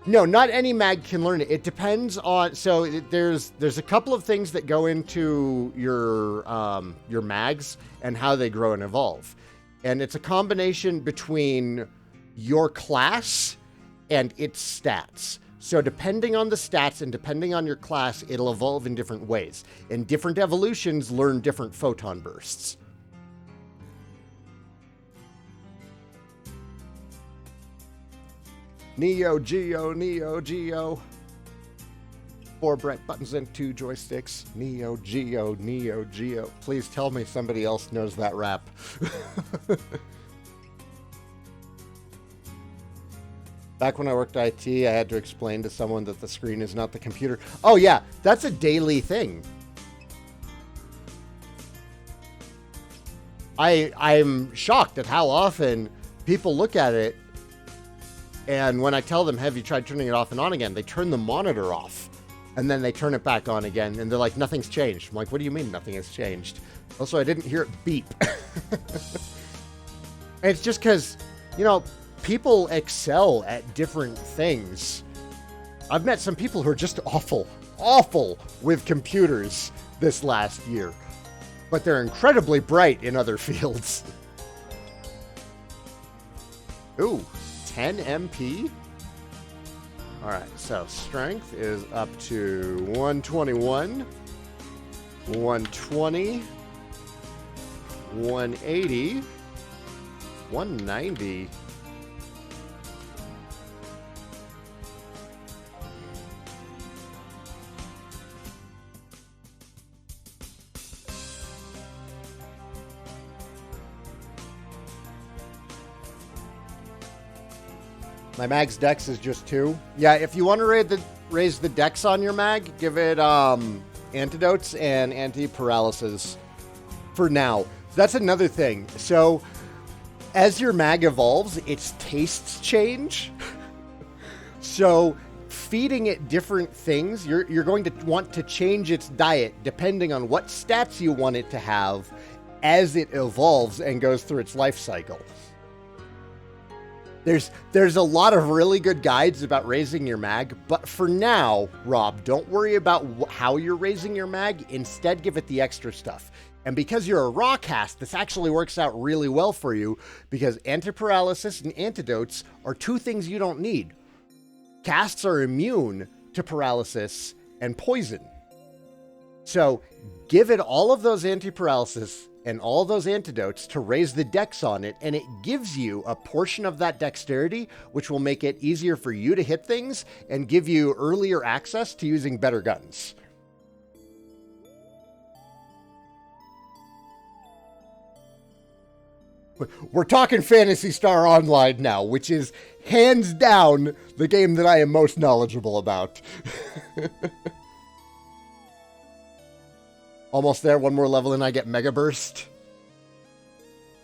No, not any mag can learn it. It depends on... So there's a couple of things that go into your mags and how they grow and evolve. And it's a combination between your class and its stats. So depending on the stats and depending on your class, it'll evolve in different ways. And different evolutions learn different photon bursts. Neo Geo, Neo Geo. 4 bright buttons and 2 joysticks. Neo Geo, Neo Geo. Please tell me somebody else knows that rap. Back when I worked IT, I had to explain to someone that the screen is not the computer. Oh yeah, that's a daily thing. I'm shocked at how often people look at it, and when I tell them, have you tried turning it off and on again, they turn the monitor off, and then they turn it back on again, and they're like, nothing's changed. I'm like, what do you mean nothing has changed? Also, I didn't hear it beep. And it's just because, people excel at different things. I've met some people who are just awful with computers this last year, but they're incredibly bright in other fields. Ooh, 10 MP? Alright, so strength is up to 121, 120, 180, 190. My mag's dex is just 2. Yeah, if you want to raise the dex on your mag, give it antidotes and anti-paralysis for now. That's another thing. So as your mag evolves, its tastes change. So feeding it different things, you're going to want to change its diet depending on what stats you want it to have as it evolves and goes through its life cycle. There's a lot of really good guides about raising your mag, but for now, Rob, don't worry about how you're raising your mag. Instead, give it the extra stuff. And because you're a raw cast, this actually works out really well for you because anti-paralysis and antidotes are 2 things you don't need. Casts are immune to paralysis and poison. So give it all of those anti-paralysis and all those antidotes to raise the dex on it, and it gives you a portion of that dexterity, which will make it easier for you to hit things and give you earlier access to using better guns. We're talking Phantasy Star Online now, which is hands down the game that I am most knowledgeable about. Almost there, one more level and I get Mega Burst.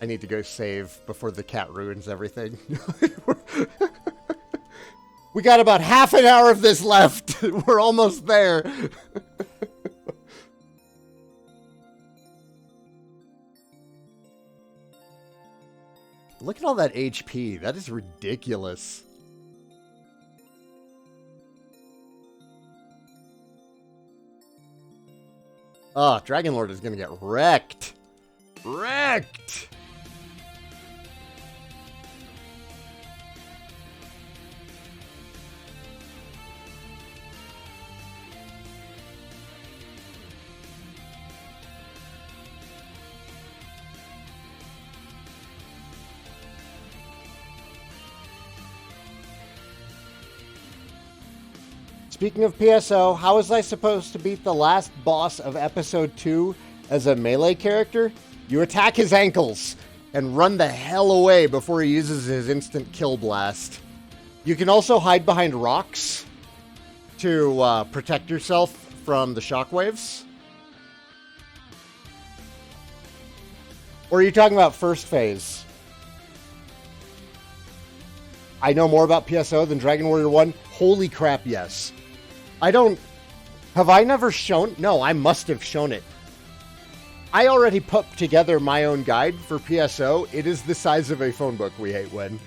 I need to go save before the cat ruins everything. We got about half an hour of this left. We're almost there. Look at all that HP. That is ridiculous. Oh, Dragon Lord is going to get wrecked. Wrecked! Speaking of PSO, how was I supposed to beat the last boss of episode 2 as a melee character? You attack his ankles and run the hell away before he uses his instant kill blast. You can also hide behind rocks to protect yourself from the shockwaves. Or are you talking about first phase? I know more about PSO than Dragon Warrior 1. Holy crap, yes. Have I never shown? No, I must have shown it. I already put together my own guide for PSO. It is the size of a phone book, we hate when.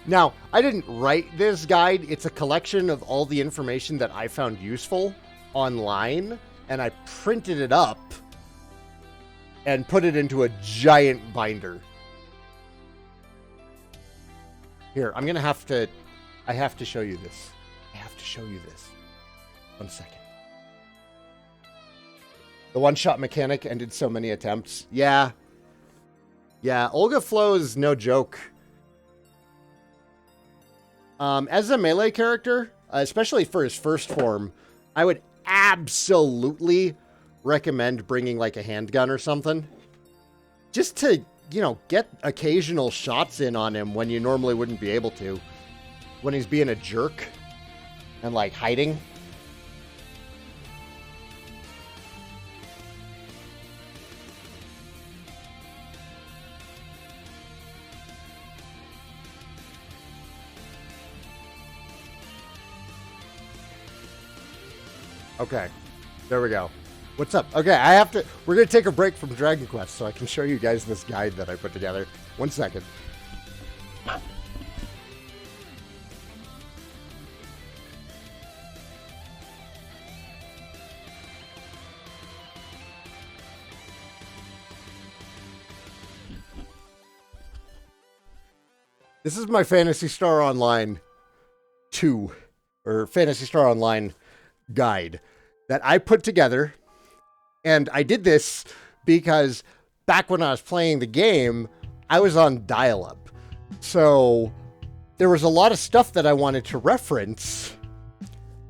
Now, I didn't write this guide. It's a collection of all the information that I found useful online, and I printed it up and put it into a giant binder. Here, I have to show you this. I have to show you this. 1 second. The one-shot mechanic ended so many attempts. Yeah. Yeah, Olga Flo is no joke. As a melee character, especially for his first form, I would absolutely recommend bringing like a handgun or something. Just to, get occasional shots in on him when you normally wouldn't be able to. When he's being a jerk and like hiding. Okay, there we go. What's up? Okay, we're going to take a break from Dragon Quest so I can show you guys this guide that I put together. 1 second. This is my Phantasy Star Online 2, or Phantasy Star Online guide that I put together. And I did this because back when I was playing the game, I was on dial-up. So there was a lot of stuff that I wanted to reference.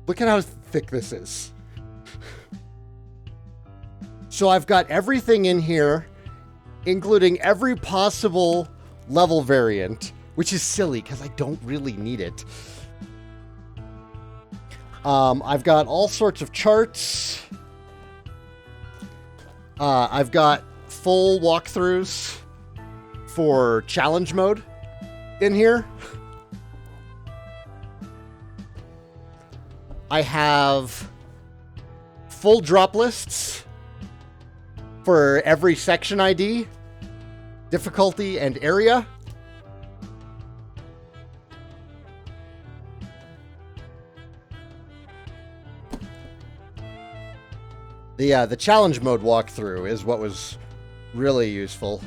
Look at how thick this is. So I've got everything in here, including every possible level variant, which is silly because I don't really need it. I've got all sorts of charts. I've got full walkthroughs for challenge mode in here. I have full drop lists for every section ID, difficulty, and area. The challenge mode walkthrough is what was really useful.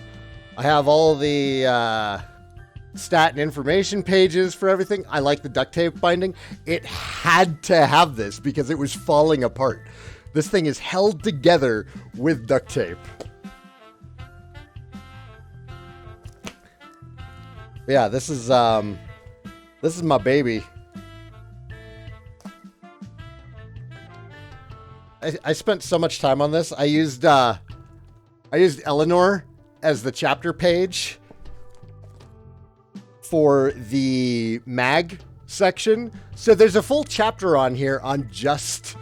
I have all the stat and information pages for everything. I like the duct tape binding. It had to have this because it was falling apart. This thing is held together with duct tape. Yeah, this is my baby. I spent so much time on this. I used Eleanor as the chapter page for the mag section. So there's a full chapter on here on just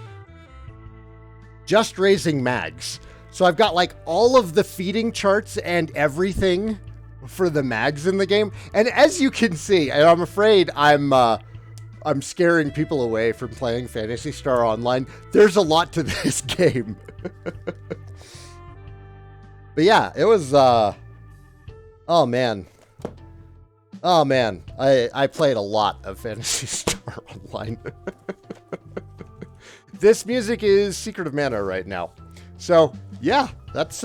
raising mags. So I've got like all of the feeding charts and everything for the mags in the game. And as you can see, and I'm afraid I'm scaring people away from playing Phantasy Star Online. There's a lot to this game. But yeah, it was, oh man. Oh man, I played a lot of Phantasy Star Online. This music is Secret of Mana right now. So yeah, that's,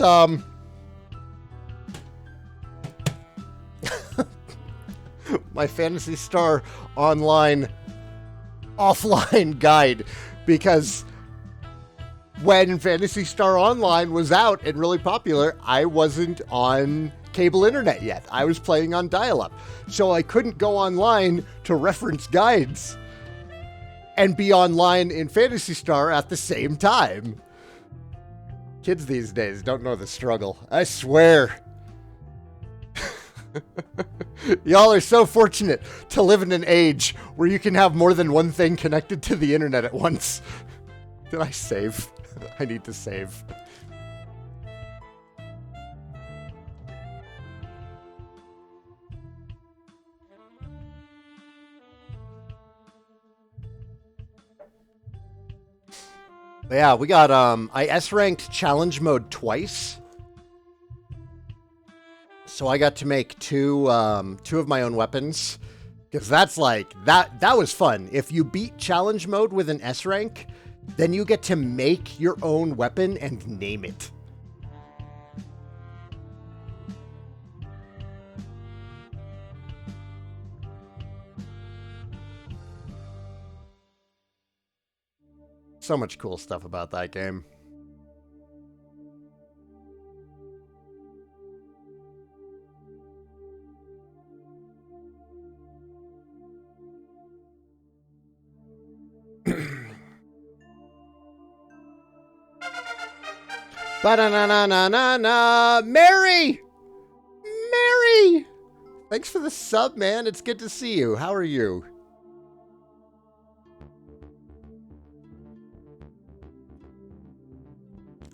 my Phantasy Star Online offline guide, because when Phantasy Star Online was out and really popular, I wasn't on cable internet yet. I was playing on dial-up. So I couldn't go online to reference guides and be online in Phantasy Star at the same time. Kids these days don't know the struggle. I swear. Y'all are so fortunate to live in an age where you can have more than one thing connected to the internet at once. Did I save? I need to save. But yeah, we got I S-ranked challenge mode twice. So I got to make two of my own weapons, because that's like, that was fun. If you beat challenge mode with an S rank, then you get to make your own weapon and name it. So much cool stuff about that game. Ba-da-na-na-na-na-na! Mary! Mary! Thanks for the sub, man. It's good to see you. How are you?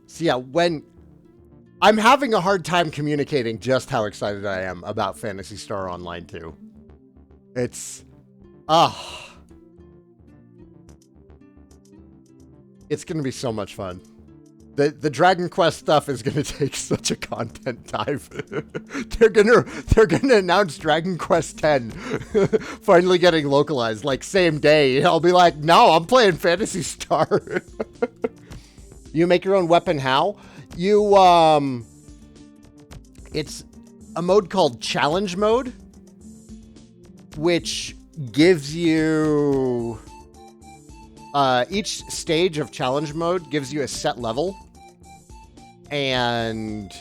So yeah, when... I'm having a hard time communicating just how excited I am about Phantasy Star Online 2. It's... It's gonna be so much fun. The Dragon Quest stuff is gonna take such a content dive. They're gonna announce Dragon Quest X finally getting localized like same day. I'll be like, no, I'm playing Phantasy Star. You make your own weapon. How? You it's a mode called Challenge Mode, which gives you each stage of Challenge Mode gives you a set level. And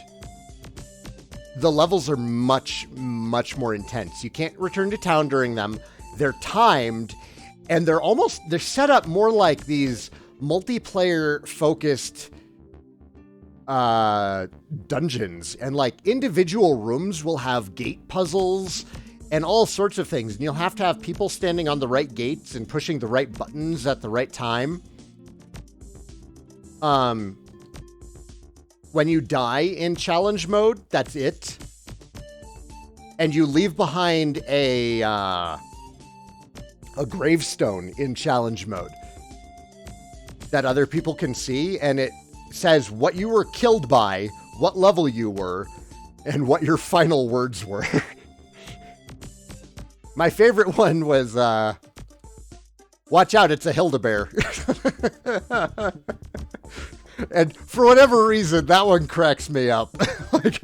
the levels are much, much more intense. You can't return to town during them. They're timed, and they're set up more like these multiplayer focused dungeons, and like individual rooms will have gate puzzles and all sorts of things. And you'll have to have people standing on the right gates and pushing the right buttons at the right time. When you die in challenge mode, that's it. And you leave behind a gravestone in challenge mode that other people can see, and it says what you were killed by, what level you were, and what your final words were. My favorite one was, watch out, it's a Hildebear. And for whatever reason, that one cracks me up. Like,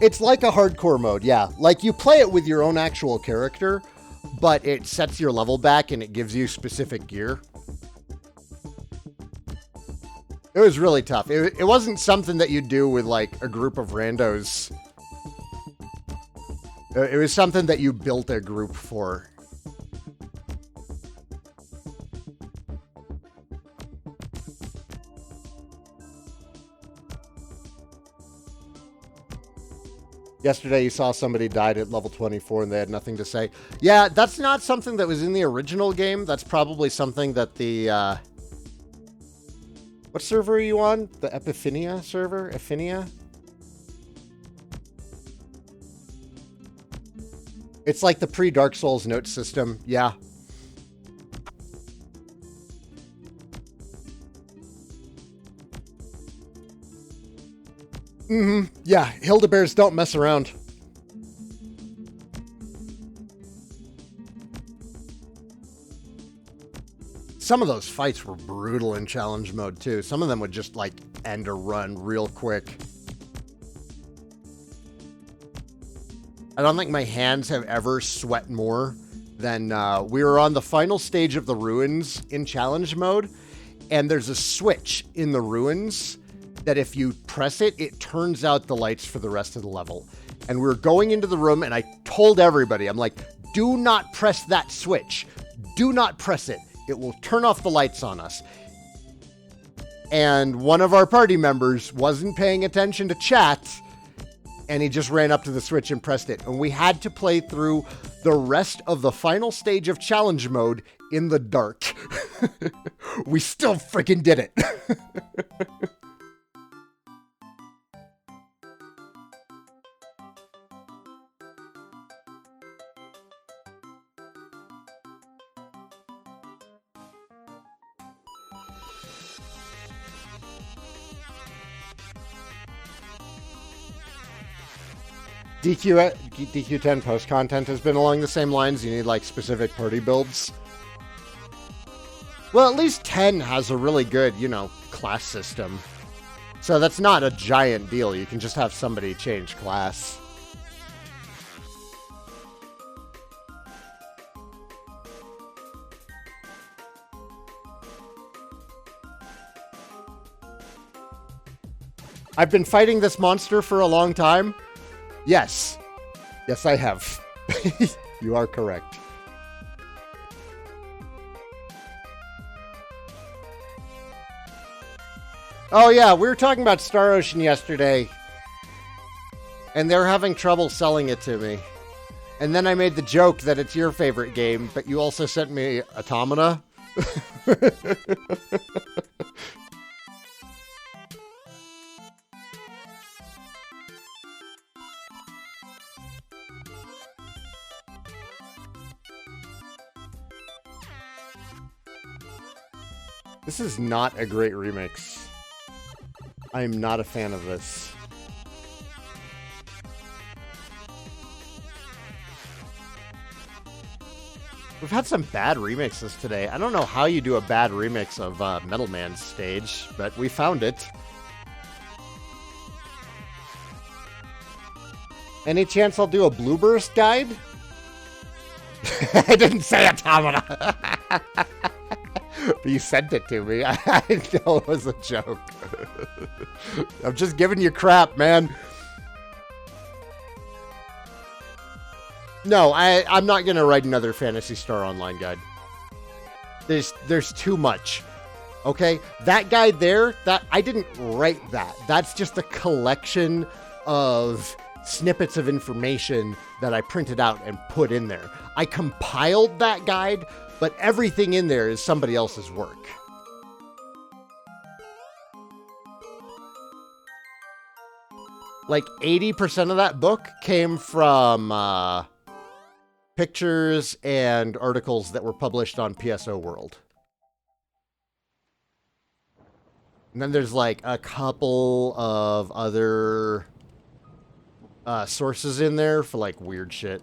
it's like a hardcore mode, yeah. Like, you play it with your own actual character, but it sets your level back and it gives you specific gear. It was really tough. It wasn't something that you do with, like, a group of randos. It was something that you built a group for. Yesterday, you saw somebody died at level 24 and they had nothing to say. Yeah, that's not something that was in the original game. That's probably something that the... what server are you on? The Epiphania server? Ephinia? It's like the pre-Dark Souls note system. Yeah. Mm-hmm. Yeah, Hildebears don't mess around. Some of those fights were brutal in challenge mode, too. Some of them would just, like, end a run real quick. I don't think my hands have ever sweat more than we were on the final stage of the ruins in challenge mode, and there's a switch in the ruins that if you press it, it turns out the lights for the rest of the level. And we were going into the room, and I told everybody, I'm like, do not press that switch. Do not press it. It will turn off the lights on us. And one of our party members wasn't paying attention to chat, and he just ran up to the switch and pressed it. And we had to play through the rest of the final stage of challenge mode in the dark. We still freaking did it. DQ10 post content has been along the same lines. You need like specific party builds. Well, at least 10 has a really good, you know, class system. So that's not a giant deal. You can just have somebody change class. I've been fighting this monster for a long time. Yes. Yes, I have. You are correct. Oh, yeah, we were talking about Star Ocean yesterday, and they're having trouble selling it to me. And then I made the joke that it's your favorite game, but you also sent me Automata. This is not a great remix. I am not a fan of this. We've had some bad remixes today. I don't know how you do a bad remix of Metal Man's stage, but we found it. Any chance I'll do a Blue Burst guide? I didn't say Automata. But you sent it to me. I know it was a joke. I'm just giving you crap, man. No, I'm not going to write another Phantasy Star Online guide. There's too much. Okay, that guide there, that I didn't write that. That's just a collection of snippets of information that I printed out and put in there. I compiled that guide, but everything in there is somebody else's work. Like 80% of that book came from pictures and articles that were published on PSO World. And then there's like a couple of other sources in there for like weird shit.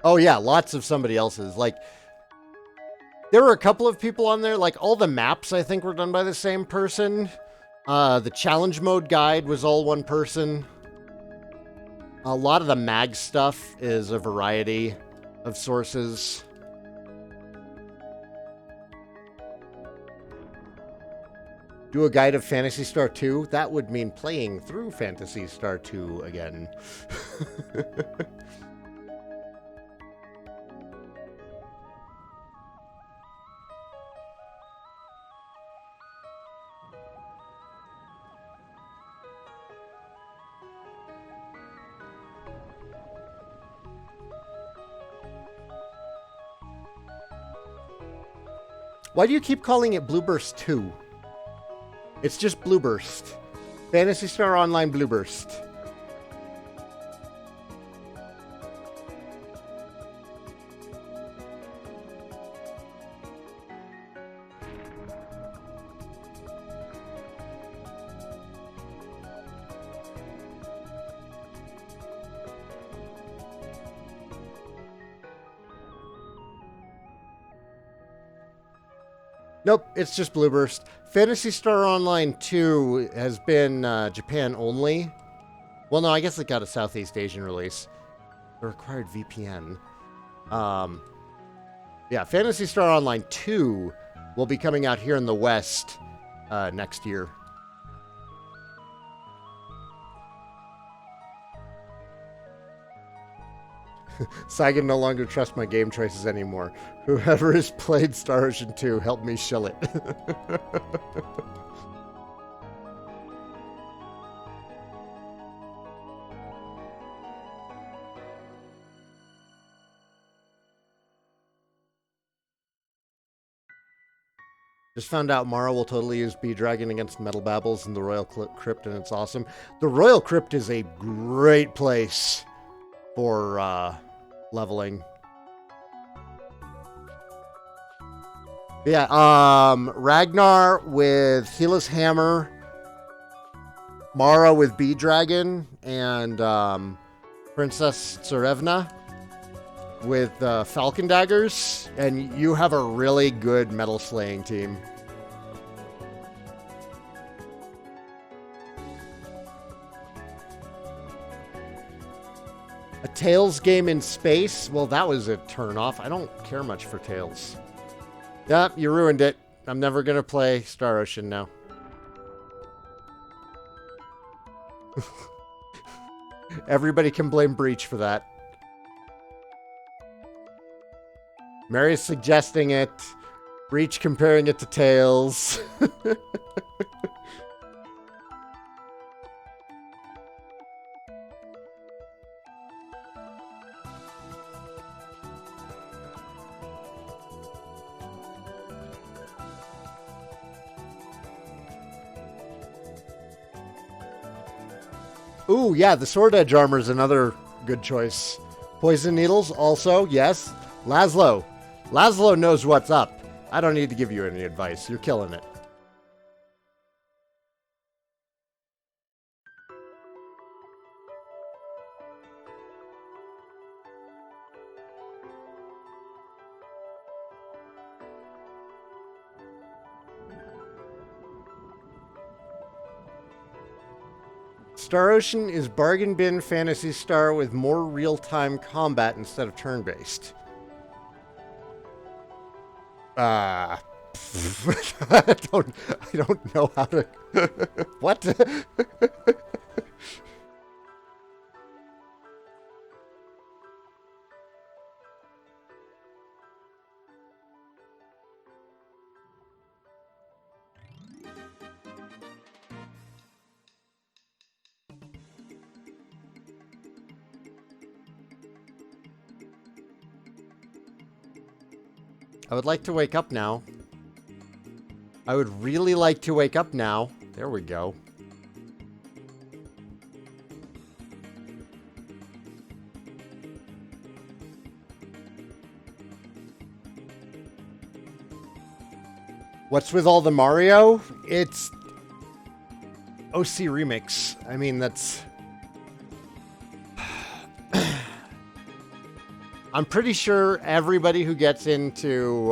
Oh yeah, lots of somebody else's. Like, there were a couple of people on there. Like, all the maps, I think, were done by the same person. The challenge mode guide was all one person. A lot of the mag stuff is a variety of sources. Do a guide of Phantasy Star 2? That would mean playing through Phantasy Star 2 again. Why do you keep calling it Blueburst 2? It's just Blueburst. Phantasy Star Online Blueburst. Nope, it's just Blueburst. Phantasy Star Online 2 has been Japan only. Well, no, I guess it got a Southeast Asian release. The required VPN. Yeah, Phantasy Star Online 2 will be coming out here in the West next year. Saigan no longer trusts my game choices anymore. Whoever has played Star Ocean 2, help me shill it. Just found out Mara will totally use Bee Dragon against Metal Babbles in the Royal Crypt, and it's awesome. The Royal Crypt is a great place for leveling. Yeah, Ragnar with Gila's Hammer, Mara with Bee Dragon, and Princess Tsarevna with Falcon Daggers, and you have a really good metal slaying team. A Tails game in space? Well, that was a turn-off. I don't care much for Tails. Yep, you ruined it. I'm never going to play Star Ocean now. Everybody can blame Breach for that. Mary's suggesting it. Breach comparing it to Tails. Ooh, yeah, the Sword Edge armor is another good choice. Poison Needles also, yes. Laszlo. Laszlo knows what's up. I don't need to give you any advice. You're killing it. Star Ocean is bargain bin Phantasy Star with more real-time combat instead of turn-based. I don't know how to. What? I would like to wake up now. I would really like to wake up now. There we go. What's with all the Mario? It's OC Remix. I mean, that's... I'm pretty sure everybody who gets into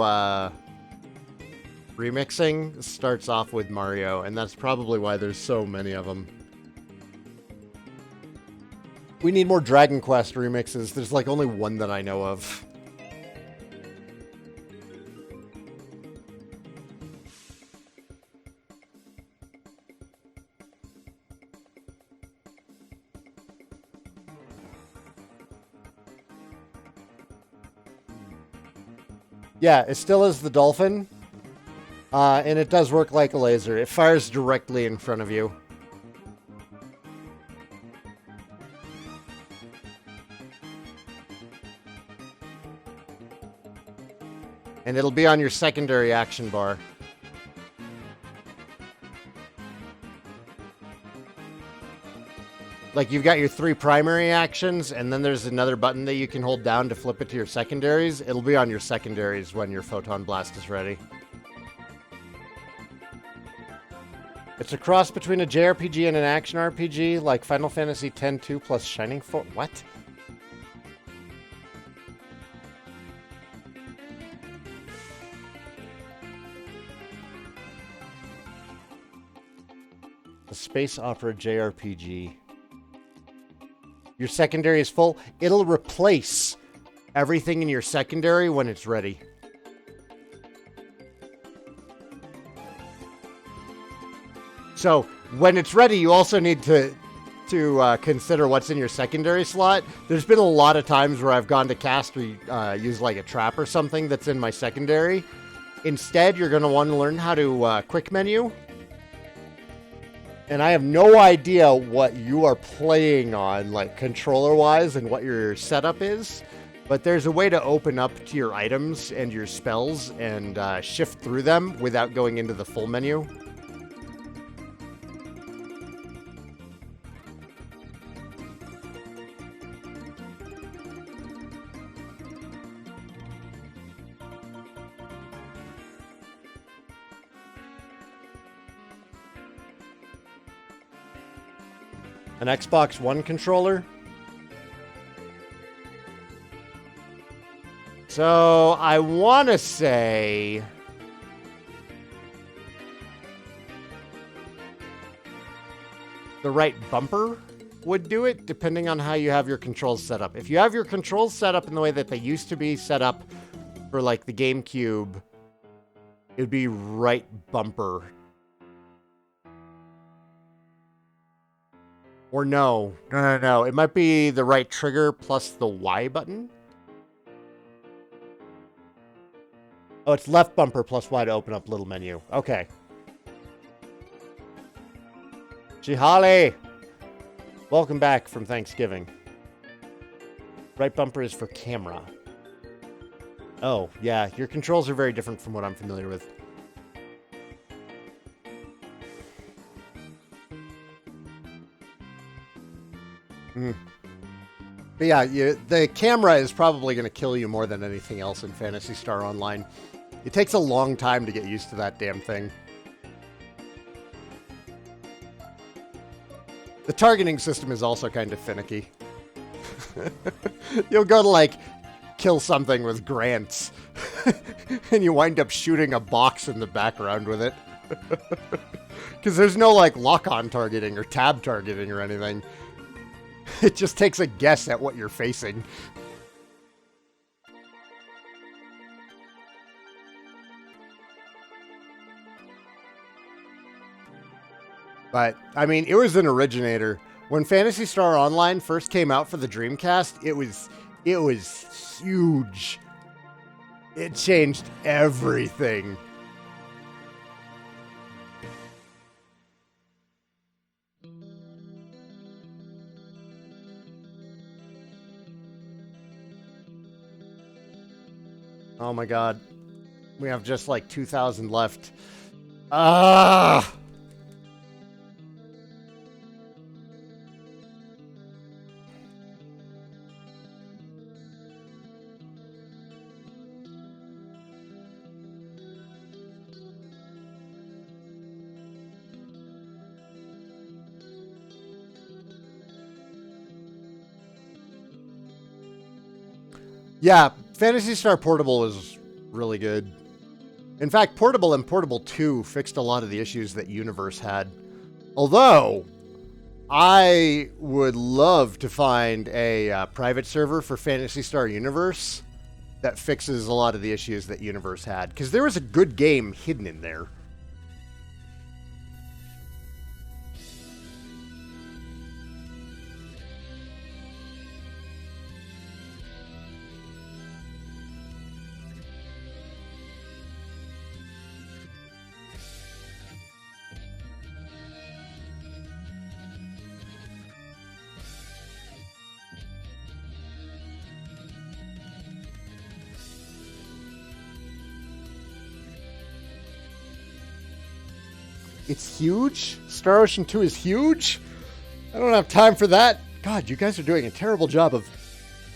remixing starts off with Mario, and that's probably why there's so many of them. We need more Dragon Quest remixes. There's like only one that I know of. Yeah, it still is the dolphin. And it does work like a laser. It fires directly in front of you. And it'll be on your secondary action bar. Like, you've got your 3 primary actions, and then there's another button that you can hold down to flip it to your secondaries. It'll be on your secondaries when your Photon Blast is ready. It's a cross between a JRPG and an action RPG, like Final Fantasy X-2 plus Shining Force. What? A space opera JRPG. Your secondary is full. It'll replace everything in your secondary when it's ready. So when it's ready, you also need to consider what's in your secondary slot. There's been a lot of times where I've gone to cast or use like a trap or something that's in my secondary. Instead, you're going to want to learn how to quick menu. And I have no idea what you are playing on, like controller-wise, and what your setup is. But there's a way to open up to your items and your spells and shift through them without going into the full menu. An Xbox One controller. So I want to say the right bumper would do it, depending on how you have your controls set up. If you have your controls set up in the way that they used to be set up for like the GameCube, it would be right bumper. Or no. No. It might be the right trigger plus the Y button. Oh, it's left bumper plus Y to open up little menu. Okay. Chihale! Welcome back from Thanksgiving. Right bumper is for camera. Oh, yeah. Your controls are very different from what I'm familiar with. But yeah, the camera is probably going to kill you more than anything else in Phantasy Star Online. It takes a long time to get used to that damn thing. The targeting system is also kind of finicky. You'll go to, like, kill something with grants, and you wind up shooting a box in the background with it. Because there's no, like, lock-on targeting or tab targeting or anything. It just takes a guess at what you're facing. But, I mean, it was an originator. When Phantasy Star Online first came out for the Dreamcast, it was huge. It changed everything. Oh my god. We have just like 2,000 left. Ah! Yeah, Phantasy Star Portable is really good. In fact, Portable and Portable 2 fixed a lot of the issues that Universe had. Although, I would love to find a private server for Phantasy Star Universe that fixes a lot of the issues that Universe had. Because there was a good game hidden in there. It's huge? Star Ocean 2 is huge? I don't have time for that. God, you guys are doing a terrible job of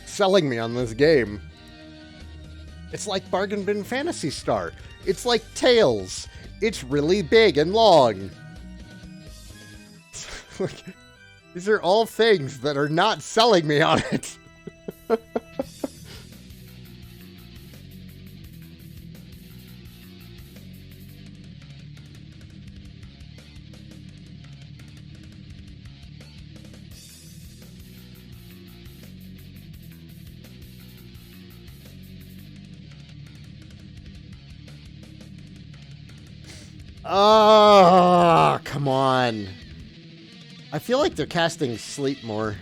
selling me on this game. It's like Bargain Bin Phantasy Star. It's like Tails. It's really big and long. These are all things that are not selling me on it. Oh, come on. I feel like they're casting Sleep more.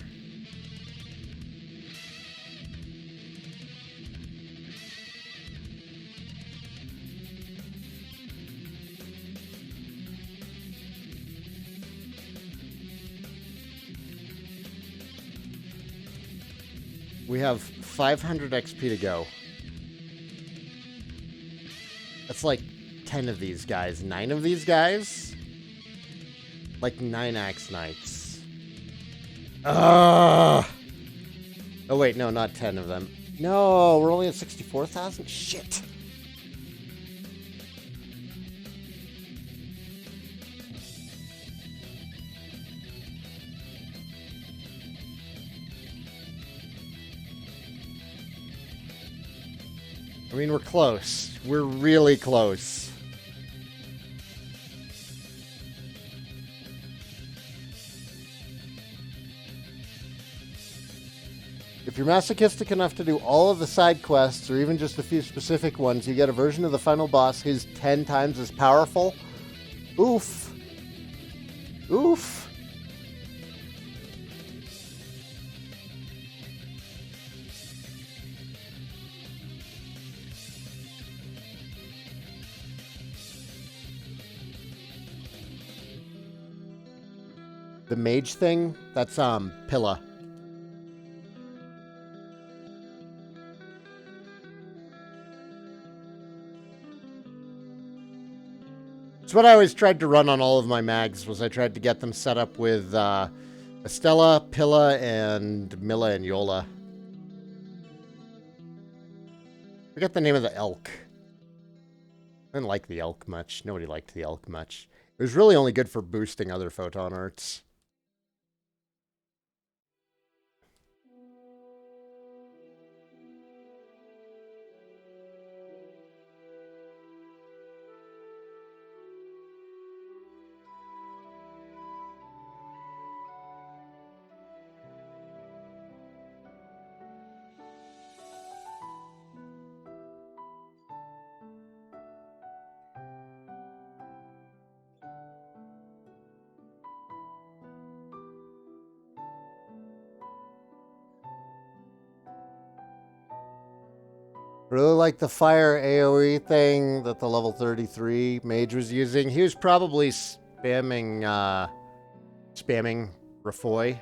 We have 500 XP to go. That's like 10 of these guys. 9 of these guys? Like 9 Axe Knights. Oh, wait, no, not 10 of them. No, we're only at 64,000? Shit. I mean, we're close. We're really close. If you're masochistic enough to do all of the side quests, or even just a few specific ones, you get a version of the final boss who's 10 times as powerful. Oof. Oof. The mage thing? That's, Pilla. It's what I always tried to run on all of my mags, was I tried to get them set up with, Estella, Pilla, and Milla and Yola. Forget the name of the elk. I didn't like the elk much. Nobody liked the elk much. It was really only good for boosting other photon arts. Really like the fire AoE thing that the level 33 mage was using. He was probably spamming Refoy.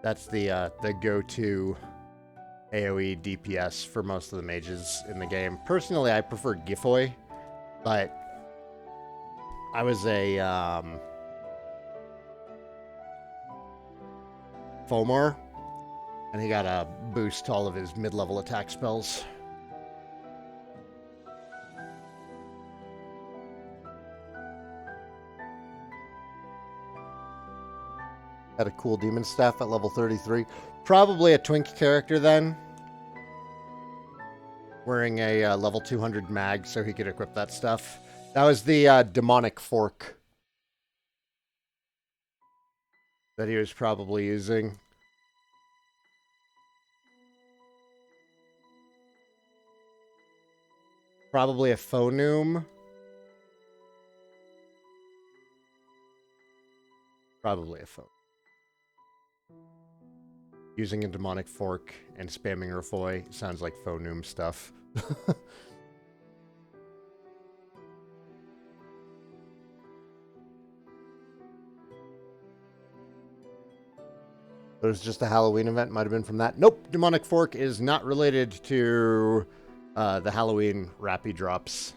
That's the go-to AoE DPS for most of the mages in the game. Personally, I prefer Gifoy, but I was a Fomor, and he got a boost to all of his mid-level attack spells. Had a cool demon staff at level 33. Probably a twink character then. Wearing a level 200 mag so he could equip that stuff. That was the demonic fork that he was probably using. Probably a Phonum. Probably a phone. Using a demonic fork and spamming Refoy sounds like Phonum stuff. There's just a Halloween event. Might have been from that. Nope. Demonic fork is not related to the Halloween Rappy drops.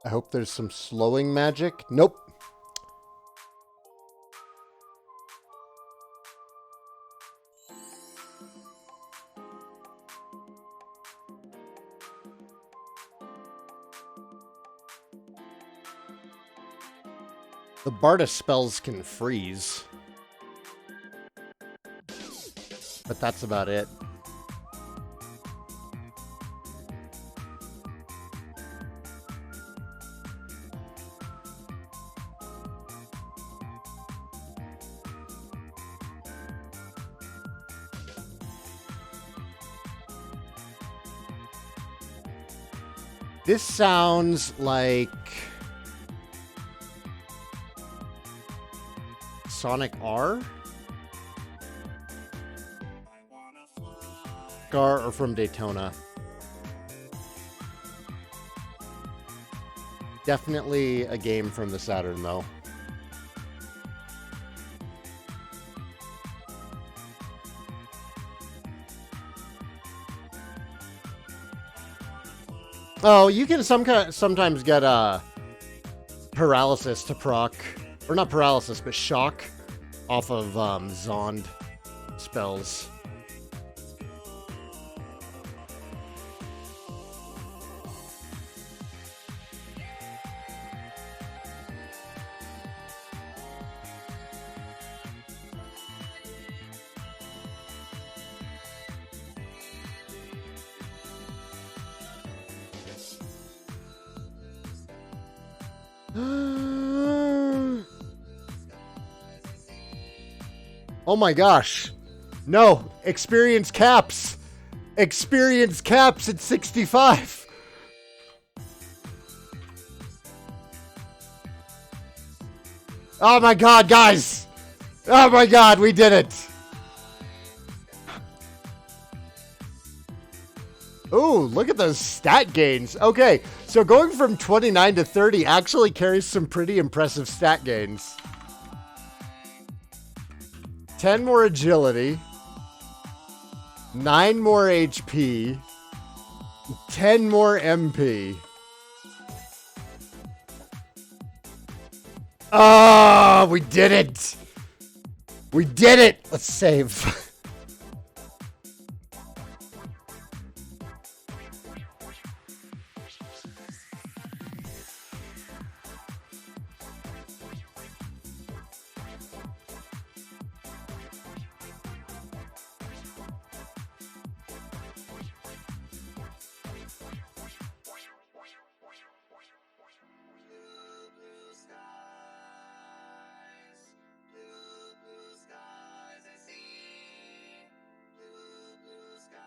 I hope there's some slowing magic. Nope. The Barda spells can freeze. But that's about it. This sounds like Sonic R? Gar or from Daytona. Definitely a game from the Saturn, though. Oh, you can sometimes get paralysis to proc, or not paralysis, but shock off of Zond spells. Oh my gosh. No, experience caps. Experience caps at 65. Oh my god, guys. Oh my god, we did it. Ooh, look at those stat gains. Okay, so going from 29 to 30 actually carries some pretty impressive stat gains. 10 more agility, 9 more HP, 10 more MP. Oh, we did it. We did it. Let's save.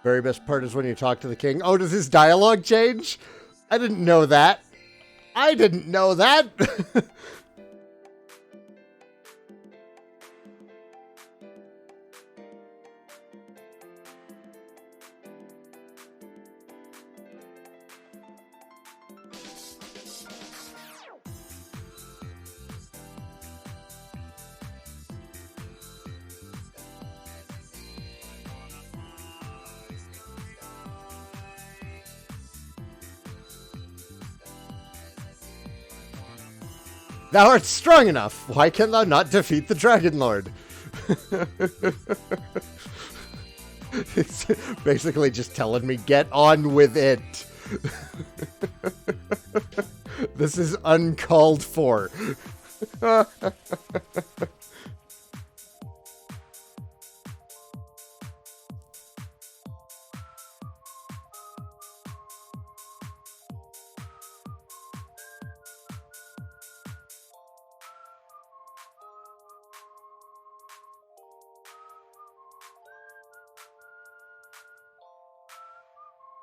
Very best part is when you talk to the king. Oh, does his dialogue change? I didn't know that. I didn't know that. Thou art strong enough. Why can thou not defeat the Dragon Lord? It's basically just telling me, get on with it. This is uncalled for.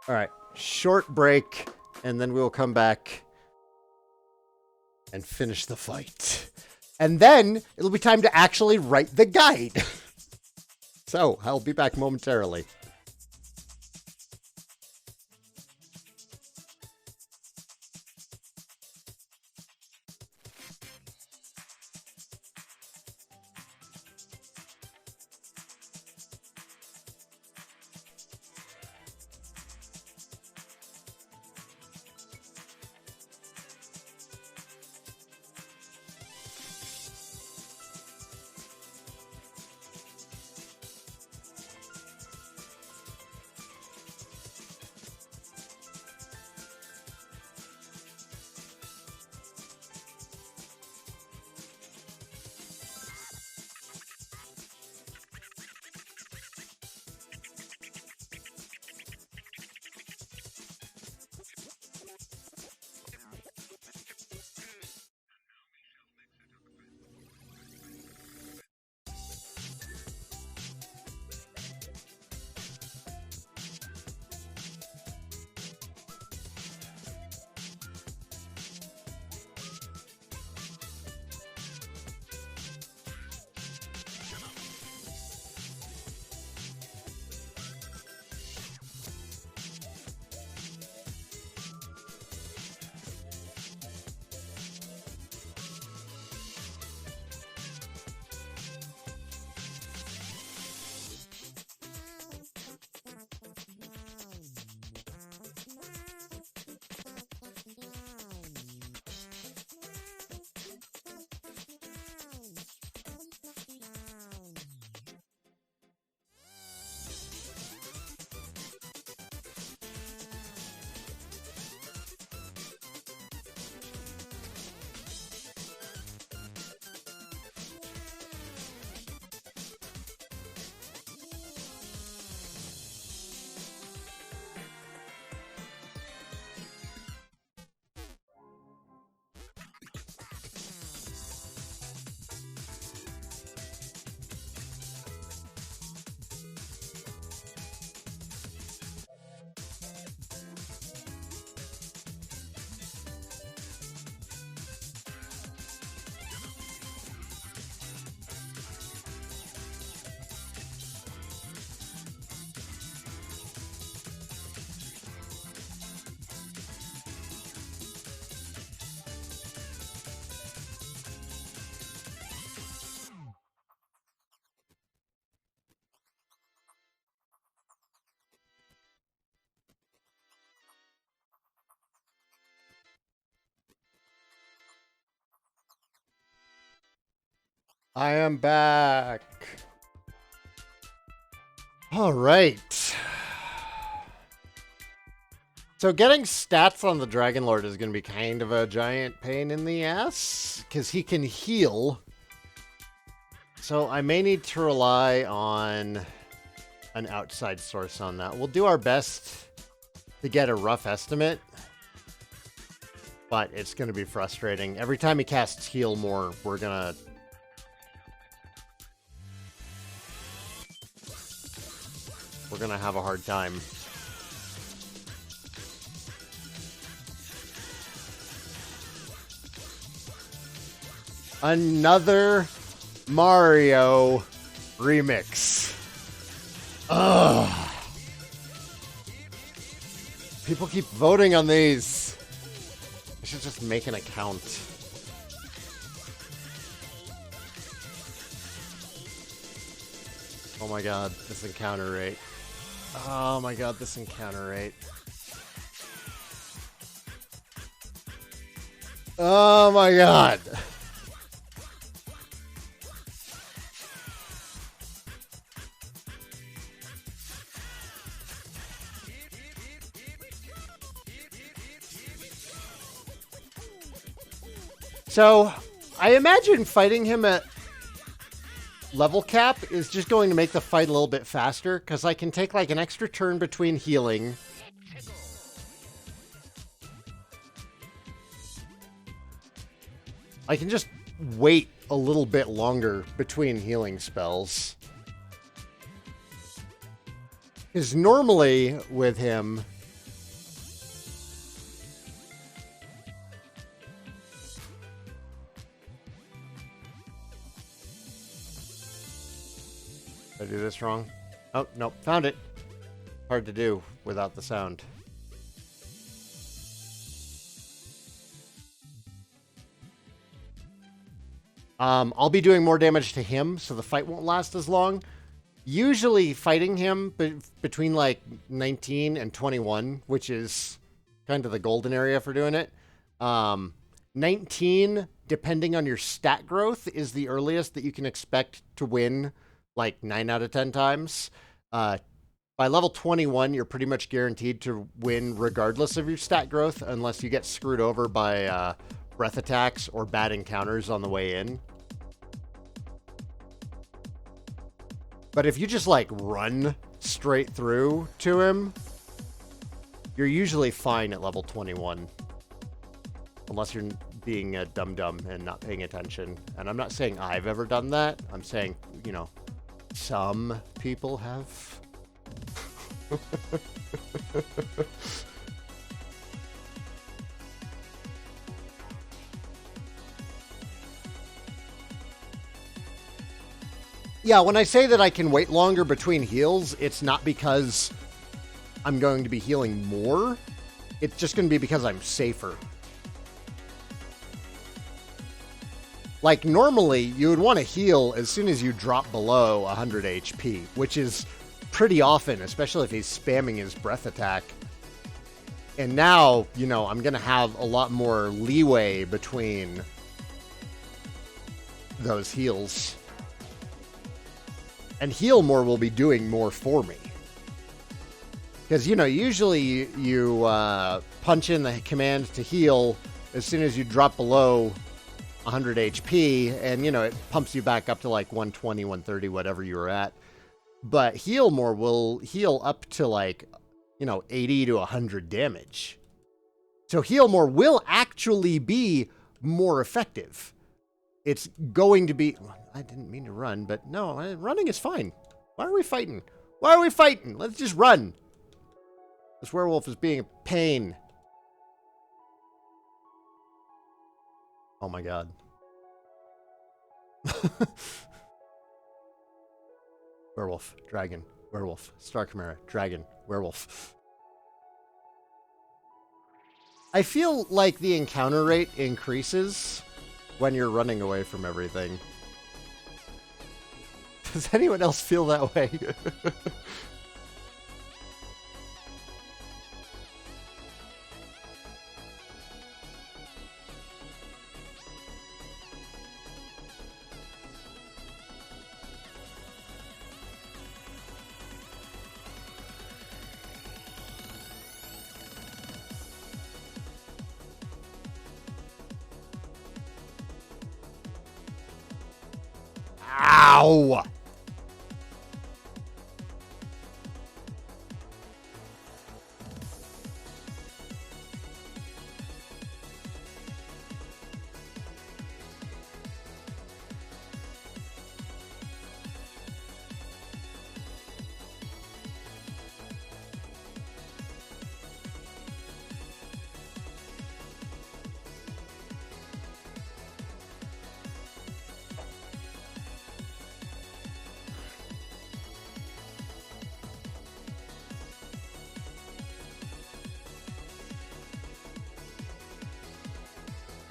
All right, short break, and then we'll come back and finish the fight. And then it'll be time to actually write the guide. So I'll be back momentarily. I am back. All right. So getting stats on the Dragon Lord is going to be kind of a giant pain in the ass, because he can heal. So I may need to rely on an outside source on that. We'll do our best to get a rough estimate, but it's going to be frustrating. Every time he casts heal more, we're going to have a hard time. Another Mario remix. Ugh. People keep voting on these. I should just make an account. Oh my god, this encounter rate. Oh my god, this encounter rate. Oh my god. So, I imagine fighting him at level cap is just going to make the fight a little bit faster, because I can take like an extra turn between healing. I can just wait a little bit longer between healing spells. Because normally with him, did I do this wrong? Oh, no, found it. Hard to do without the sound. I'll be doing more damage to him, so the fight won't last as long. Usually fighting him between like 19 and 21, which is kind of the golden area for doing it. 19, depending on your stat growth, is the earliest that you can expect to win like 9 out of 10 times. By level 21, you're pretty much guaranteed to win regardless of your stat growth, unless you get screwed over by breath attacks or bad encounters on the way in. But if you just like run straight through to him, you're usually fine at level 21. Unless you're being a dum-dum and not paying attention. And I'm not saying I've ever done that. I'm saying, you know, some people have. Yeah, when I say that I can wait longer between heals, it's not because I'm going to be healing more. It's just going to be because I'm safer. Like, normally, you would want to heal as soon as you drop below 100 HP, which is pretty often, especially if he's spamming his breath attack. And now, you know, I'm going to have a lot more leeway between those heals. And heal more will be doing more for me. Because, you know, usually you punch in the command to heal as soon as you drop below 100 HP, and, you know, it pumps you back up to like 120, 130, whatever you were at. But heal more will heal up to like, you know, 80 to 100 damage. So heal more will actually be more effective. It's going to be... I didn't mean to run, but no, running is fine. Why are we fighting? Why are we fighting? Let's just run. This werewolf is being a pain. Oh my god. Werewolf, dragon, werewolf, star chimera, dragon, werewolf. I feel like the encounter rate increases when you're running away from everything. Does anyone else feel that way? Ow!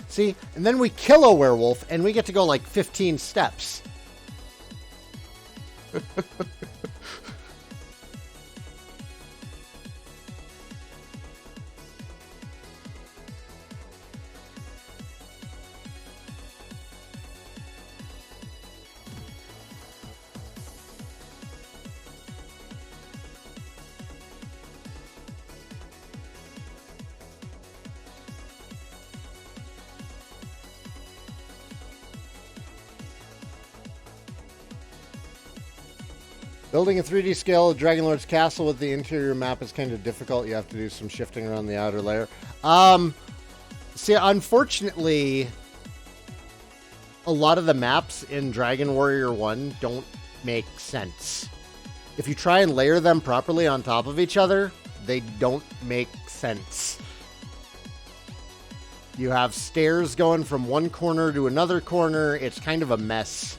See, and then we kill a werewolf, and we get to go like 15 steps. Building a 3D scale of Dragonlord's castle with the interior map is kind of difficult. You have to do some shifting around the outer layer. See, unfortunately, a lot of the maps in Dragon Warrior 1 don't make sense. If you try and layer them properly on top of each other, they don't make sense. You have stairs going from one corner to another corner. It's kind of a mess.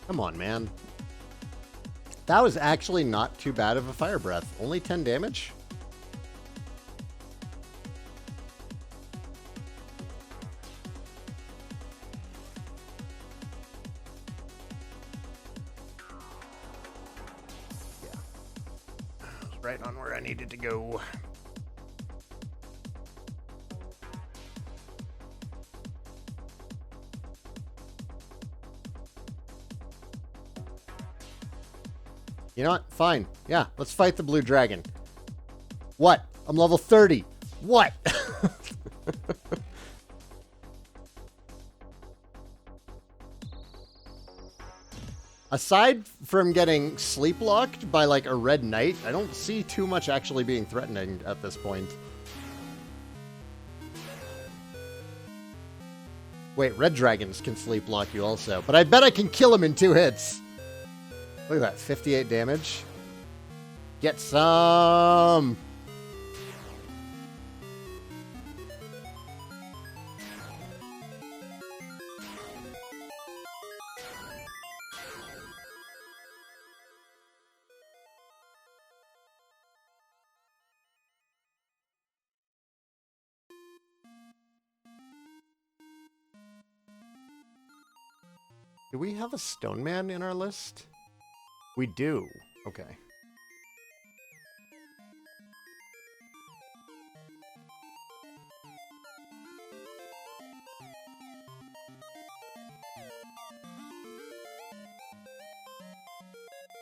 Come on, man. That was actually not too bad of a fire breath. Only 10 damage? Yeah. Right on where I needed to go. You know what? Fine. Yeah, let's fight the blue dragon. What? I'm level 30. What? Aside from getting sleep locked by like a red knight, I don't see too much actually being threatening at this point. Wait, red dragons can sleep lock you also, but I bet I can kill him in 2 hits. Look at that, 58 damage. Get some! Do we have a stone man in our list? We do. Okay.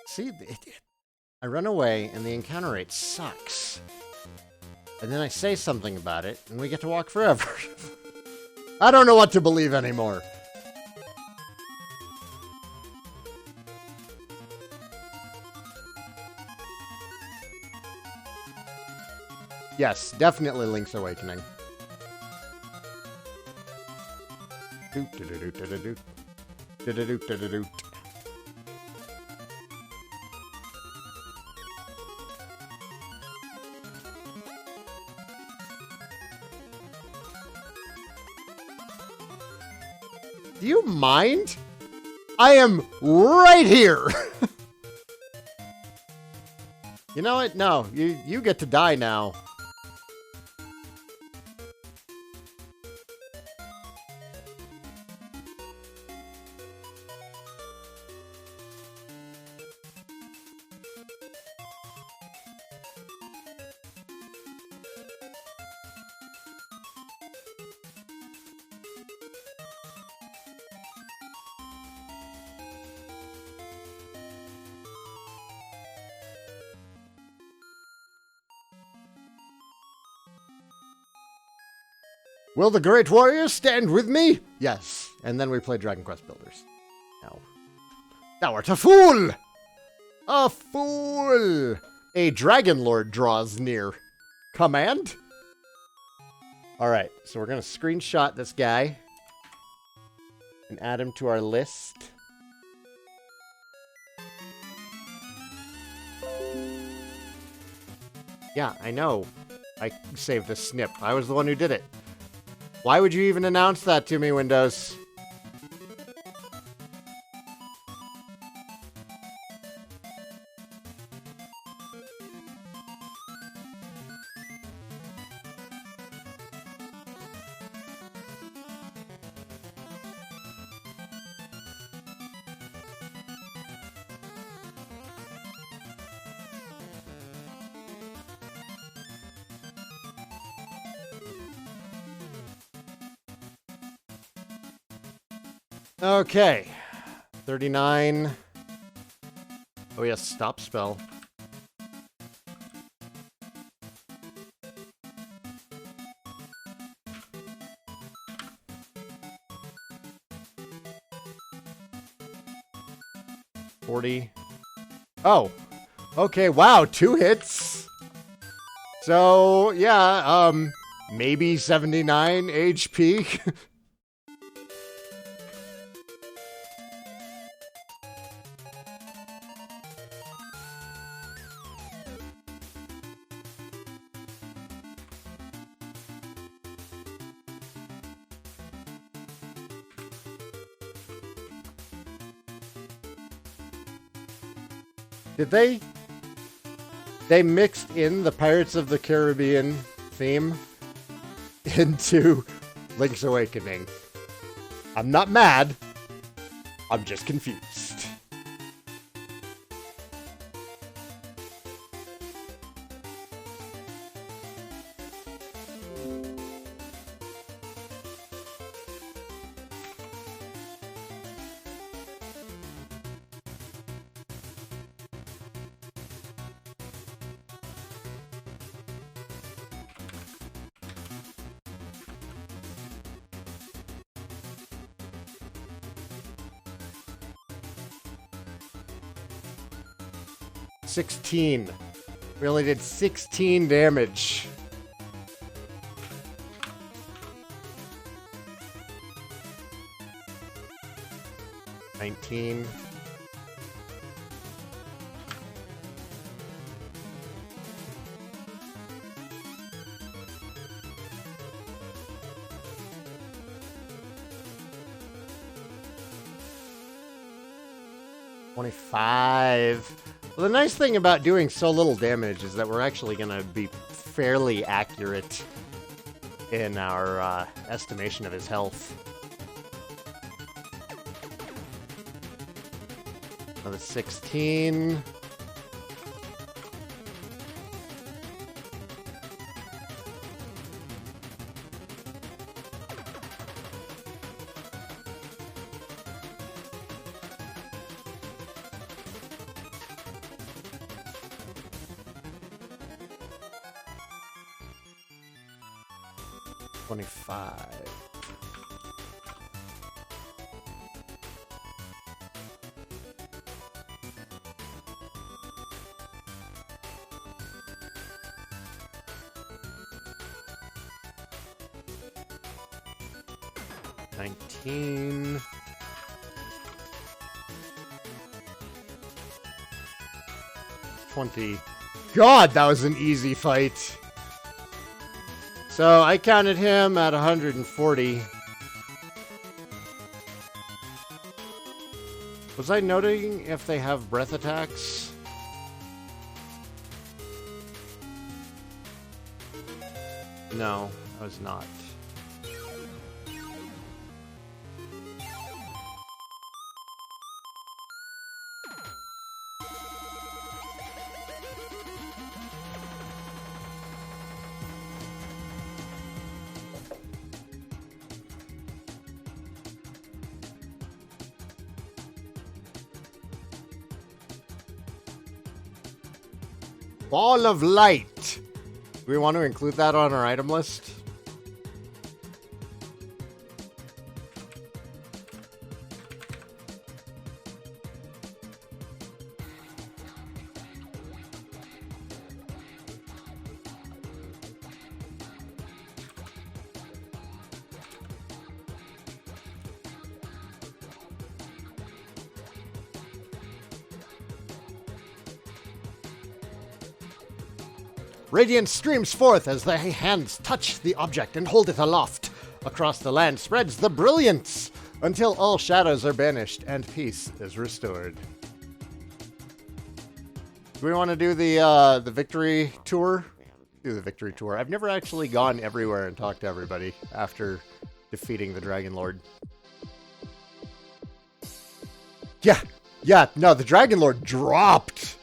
See, I run away and the encounter rate sucks. And then I say something about it and we get to walk forever. I don't know what to believe anymore. Yes, definitely Link's Awakening. Do you mind? I am right here. You know what? No, you get to die now. Will the great warrior stand with me? Yes. And then we play Dragon Quest Builders. No. Thou art a fool! A fool! A dragon lord draws near. Command? Alright, so we're going to screenshot this guy and add him to our list. Yeah, I know. I saved a snip. I was the one who did it. Why would you even announce that to me, Windows? Okay. 39. Oh, yes, stop spell. Oh. Okay, wow, 2 hits. So, yeah, maybe 79 HP. Did they mixed in the Pirates of the Caribbean theme into Link's Awakening. I'm not mad. I'm just confused. We only did 16 damage. $19. $25. Well, the nice thing about doing so little damage is that we're actually going to be fairly accurate in our estimation of his health. Another 16. $19. $20. God, that was an easy fight. So I counted him at 140. Was I noting if they have breath attacks? No, I was not. Ball of Light. Do we want to include that on our item list? Radiance streams forth as the hands touch the object and hold it aloft. Across the land spreads the brilliance until all shadows are banished and peace is restored. Do we want to do the victory tour? Do the victory tour. I've never actually gone everywhere and talked to everybody after defeating the Dragon Lord. Yeah, no, the Dragon Lord dropped.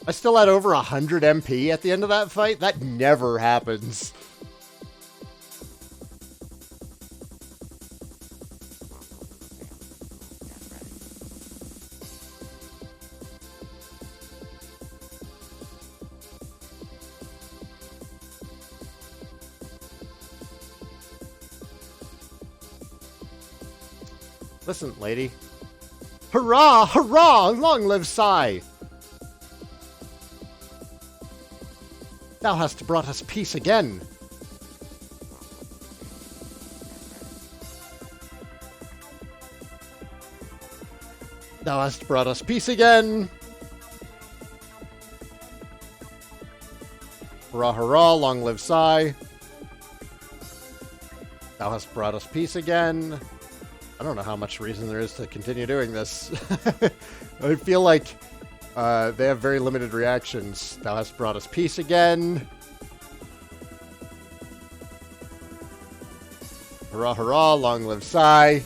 I still had over 100 MP at the end of that fight. That never happens. Listen, lady. Hurrah! Hurrah! Long live Sai! Thou hast brought us peace again. Thou hast brought us peace again. Hurrah, hurrah, long live Sai. Thou hast brought us peace again. I don't know how much reason there is to continue doing this. I feel like they have very limited reactions. Thou hast brought us peace again. Hurrah, hurrah, long live Sai.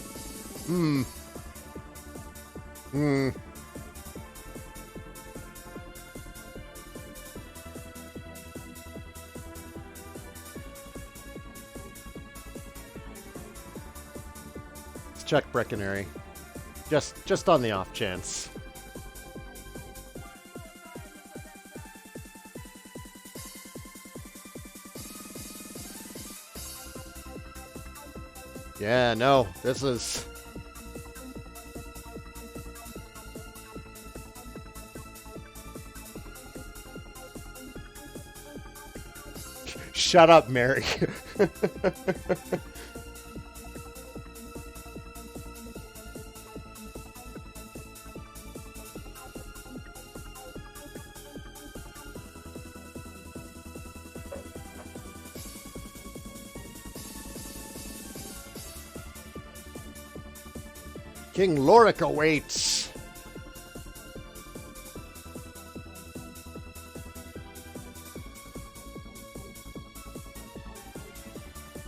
Let's check Breckenary. Just on the off chance. Yeah, no, this is... Shut up, Mary. King Lorik awaits.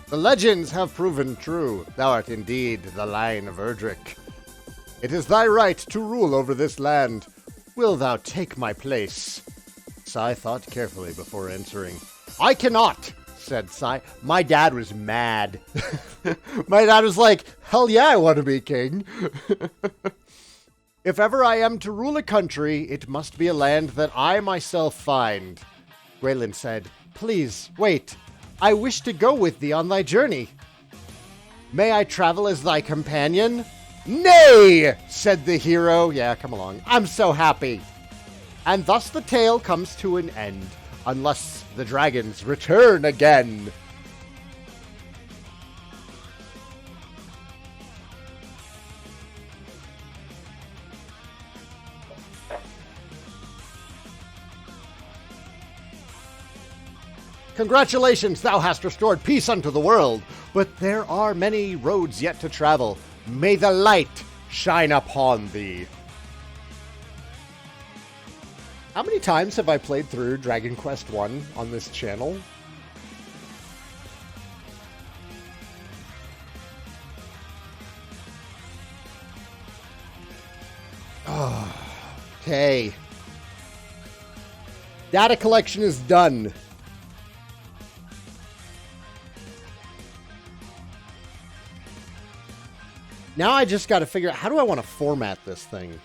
The legends have proven true. Thou art indeed the Lion of Erdrick. It is thy right to rule over this land. Will thou take my place? Sai thought carefully before answering. I cannot, said Sai. My dad was mad. My dad was like, hell yeah, I want to be king. If ever I am to rule a country, it must be a land that I myself find. Gwaelin said, please, wait. I wish to go with thee on thy journey. May I travel as thy companion? Nay, said the hero. Yeah, come along. I'm so happy. And thus the tale comes to an end, unless the dragons return again. Congratulations, thou hast restored peace unto the world, but there are many roads yet to travel. May the light shine upon thee. How many times have I played through Dragon Quest 1 on this channel? Oh, okay. Data collection is done. Now I just got to figure out, how do I want to format this thing?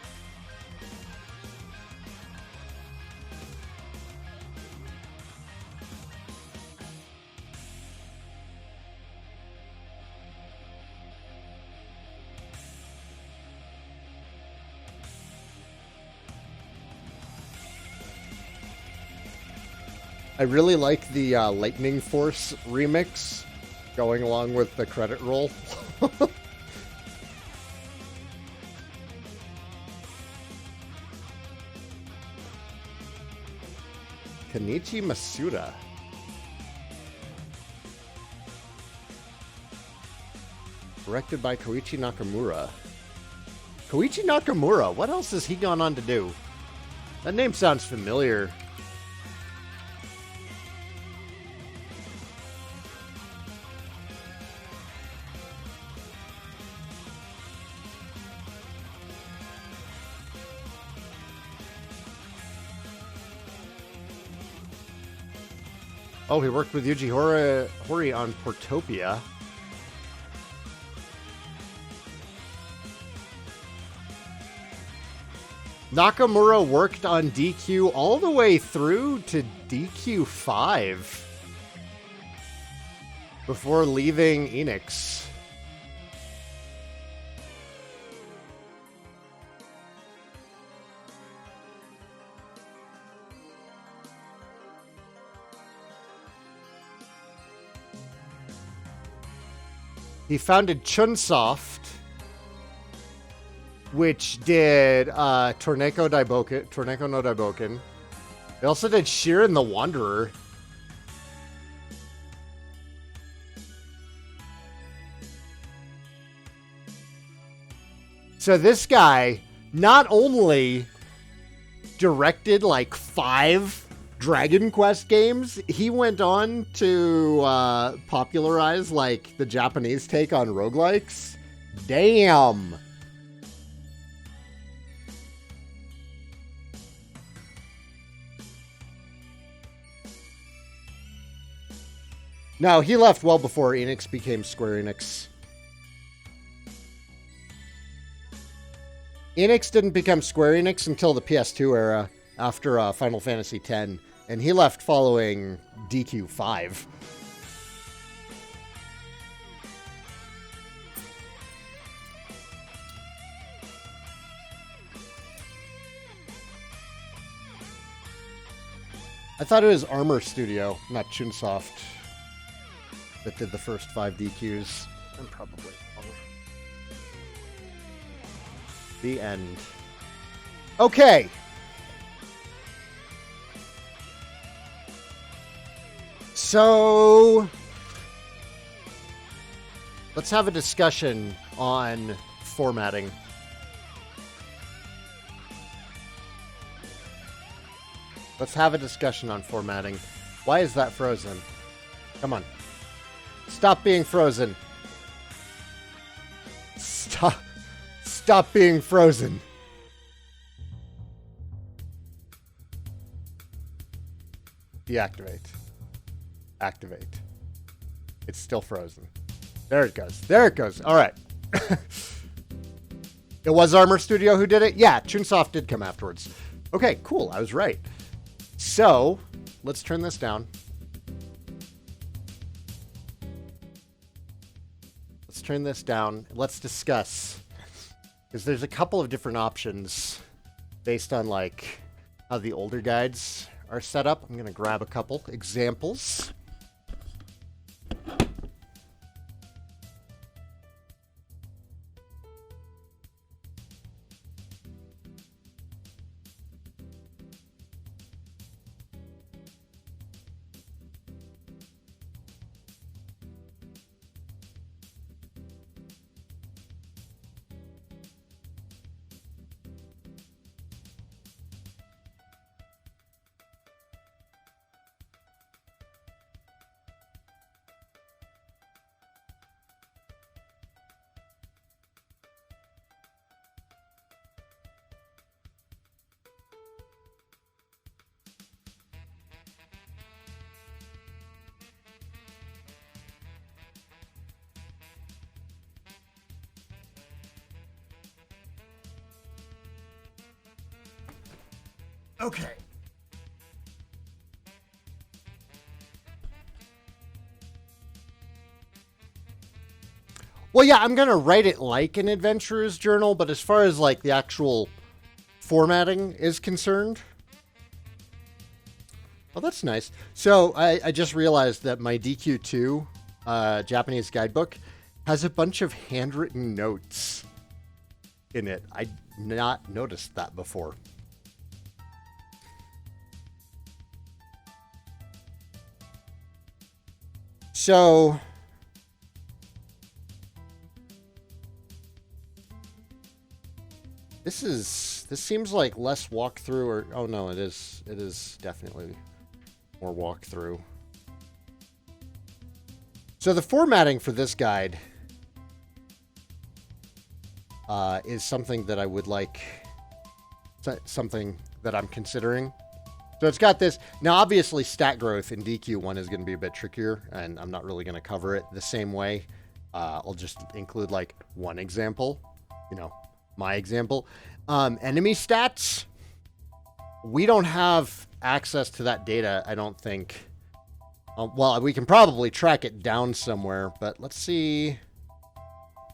I really like the Lightning Force remix going along with the credit roll. Kenichi Masuda. Directed by Koichi Nakamura. Koichi Nakamura, what else has he gone on to do? That name sounds familiar. Oh, he worked with Yuji Horii on Portopia. Nakamura worked on DQ all the way through to DQ 5 before leaving Enix. He founded Chunsoft, which did Torneko no Daiboken. They also did Shiren the Wanderer. So this guy not only directed like 5 Dragon Quest games, he went on to popularize like the Japanese take on roguelikes. Damn. No, he left well before Enix became Square Enix. Enix didn't become Square Enix until the PS2 era, after Final Fantasy X, and he left following DQ 5. I thought it was Armor Studio, not Chunsoft, that did the first 5 DQs. I'm probably wrong. The end. Okay. So, let's have a discussion on formatting. Let's have a discussion on formatting. Why is that frozen? Come on. Stop being frozen. Stop being frozen. Deactivate. Activate. It's still frozen. There it goes. There it goes. All right. It was Armor Studio who did it? Yeah, Chunsoft did come afterwards. Okay, cool. I was right. So, let's turn this down. Let's turn this down. Let's discuss. Because there's a couple of different options based on, like, how the older guides are set up. I'm going to grab a couple examples. Okay. Well, yeah, I'm going to write it like an adventurer's journal, but as far as like the actual formatting is concerned. Oh, that's nice. So I just realized that my DQ2 Japanese guidebook has a bunch of handwritten notes in it. I'd not noticed that before. So this seems like less walkthrough, or oh no, it is definitely more walkthrough. So the formatting for this guide is something that I would like, something that I'm considering. So it's got this. Now, obviously, stat growth in DQ1 is going to be a bit trickier, and I'm not really going to cover it the same way. I'll just include, like, one example. You know, my example. Enemy stats. We don't have access to that data, I don't think. Well, we can probably track it down somewhere, but let's see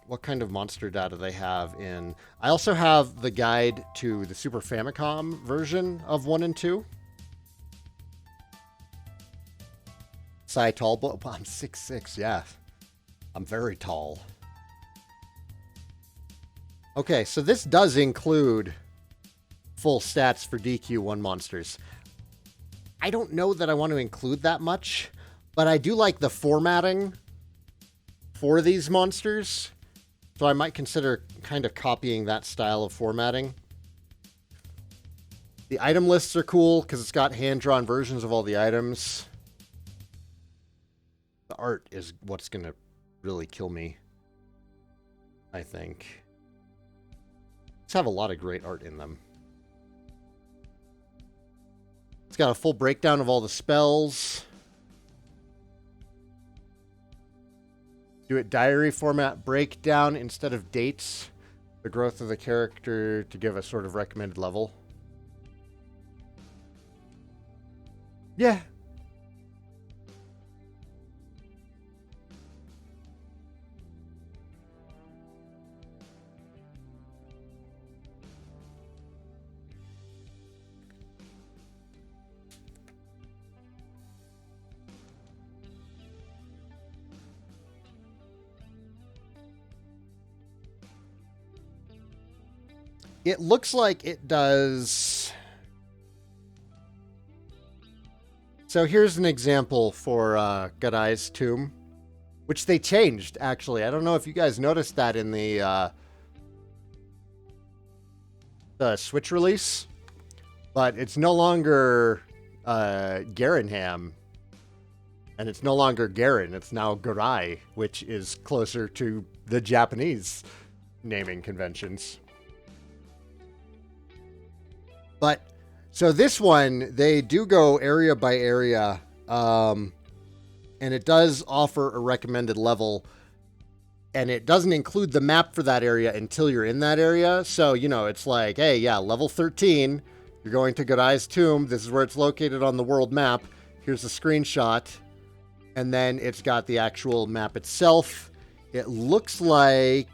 what kind of monster data they have in. I also have the guide to the Super Famicom version of 1 and 2. Sai tall, but I'm 6'6", yeah. I'm very tall. Okay, so this does include full stats for DQ1 monsters. I don't know that I want to include that much, but I do like the formatting for these monsters. So I might consider kind of copying that style of formatting. The item lists are cool because it's got hand-drawn versions of all the items. The art is what's going to really kill me, I think. These have a lot of great art in them. It's got a full breakdown of all the spells. Do it diary format breakdown instead of dates. The growth of the character to give a sort of recommended level. Yeah. It looks like it does. So here's an example for Godai's Tomb, which they changed, actually. I don't know if you guys noticed that in the Switch release, but it's no longer Garenham, and it's no longer Garen. It's now Garai, which is closer to the Japanese naming conventions. But, so this one, they do go area by area, and it does offer a recommended level, and it doesn't include the map for that area until you're in that area. So, you know, it's like, hey, yeah, level 13, you're going to Godai's Tomb. This is where it's located on the world map. Here's a screenshot. And then it's got the actual map itself. It looks like...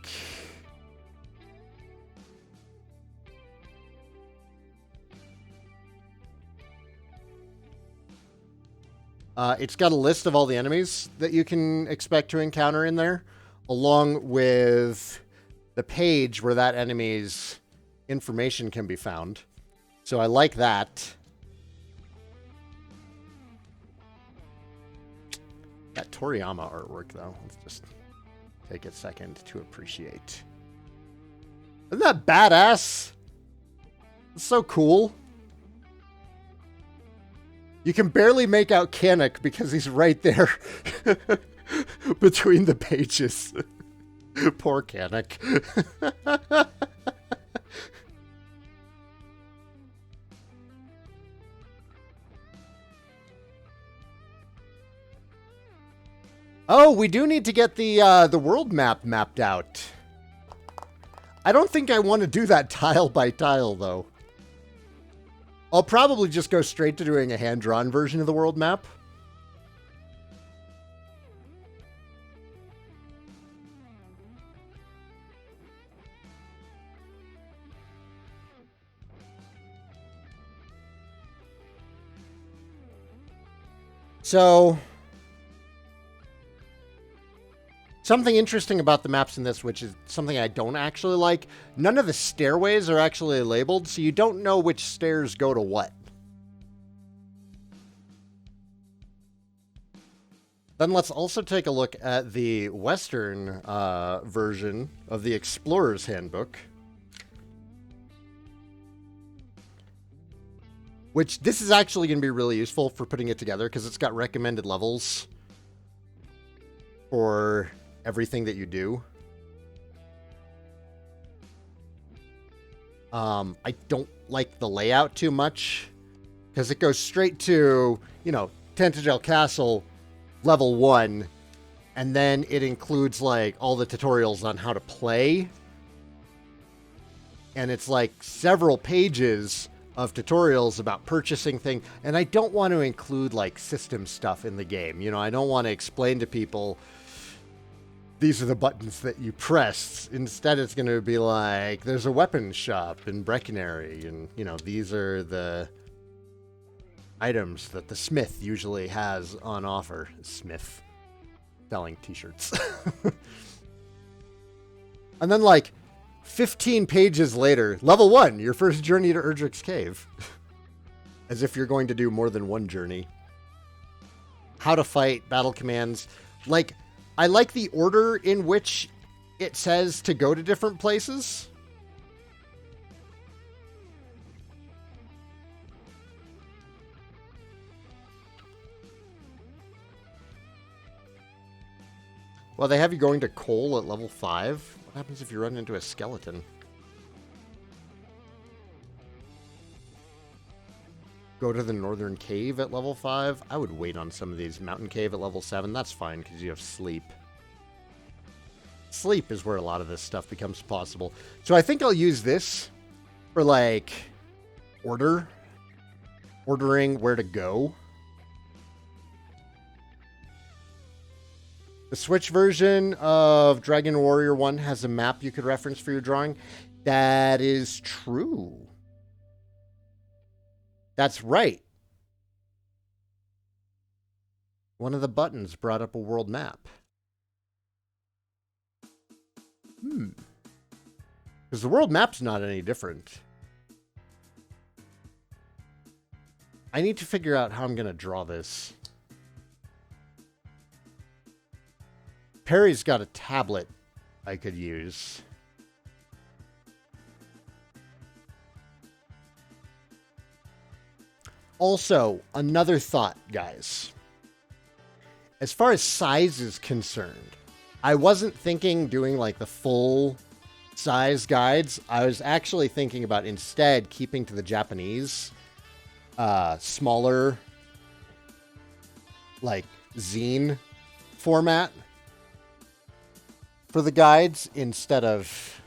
it's got a list of all the enemies that you can expect to encounter in there, along with the page where that enemy's information can be found. So I like that. That Toriyama artwork, though. Let's just take a second to appreciate. Isn't that badass? It's so cool. You can barely make out Kanik because he's right there between the pages. Poor Kanik. Oh, we do need to get the world map mapped out. I don't think I want to do that tile by tile, though. I'll probably just go straight to doing a hand-drawn version of the world map. So, something interesting about the maps in this, which is something I don't actually like, none of the stairways are actually labeled, so you don't know which stairs go to what. Then let's also take a look at the Western version of the Explorer's Handbook. Which, this is actually going to be really useful for putting it together because it's got recommended levels for everything that you do. I don't like the layout too much because it goes straight to, you know, Tantagel Castle level 1, and then it includes like all the tutorials on how to play. And it's like several pages of tutorials about purchasing things, and I don't want to include like system stuff in the game. You know, I don't want to explain to people these are the buttons that you press. Instead, it's going to be like there's a weapons shop in Breckenary, and you know, these are the items that the smith usually has on offer. Smith selling t-shirts. And then like 15 pages later, level 1, your first journey to Erdrick's Cave. As if you're going to do more than one journey. How to fight, battle commands. Like, I like the order in which it says to go to different places. Well, they have you going to Cole at level 5. What happens if you run into a skeleton? Go to the Northern Cave at level 5. I would wait on some of these. Mountain Cave at level 7. That's fine because you have sleep. Sleep is where a lot of this stuff becomes possible. So I think I'll use this for like ordering where to go. The Switch version of Dragon Warrior 1 has a map you could reference for your drawing. That is true. That's right. One of the buttons brought up a world map. Because the world map's not any different. I need to figure out how I'm going to draw this. Perry's got a tablet I could use. Also, another thought, guys. As far as size is concerned, I wasn't thinking doing like the full size guides. I was actually thinking about instead keeping to the Japanese, smaller, like zine format for the guides instead of,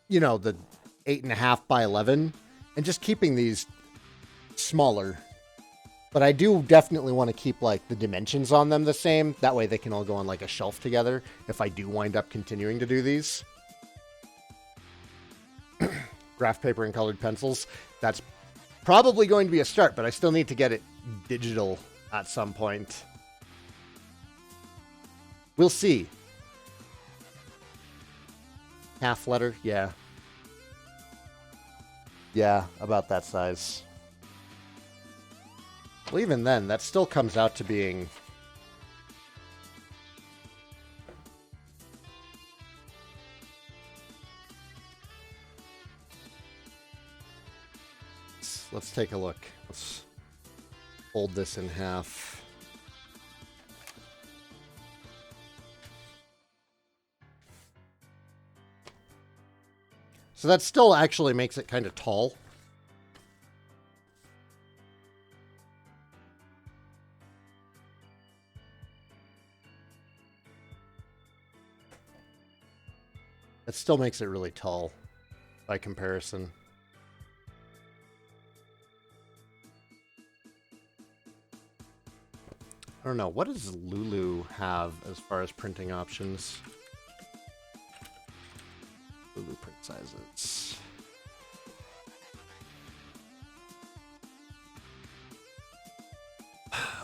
you know, the 8.5 by 11, and just keeping these smaller. But I do definitely want to keep like the dimensions on them the same. That way they can all go on like a shelf together if I do wind up continuing to do these. Graph paper and colored pencils. That's probably going to be a start, but I still need to get it digital at some point. We'll see. Half letter? Yeah. Yeah, about that size. Well, even then, that still comes out to being... Let's take a look. Let's fold this in half. So that still actually makes it kind of tall. It still makes it really tall by comparison. I don't know. What does Lulu have as far as printing options? Lulu print sizes.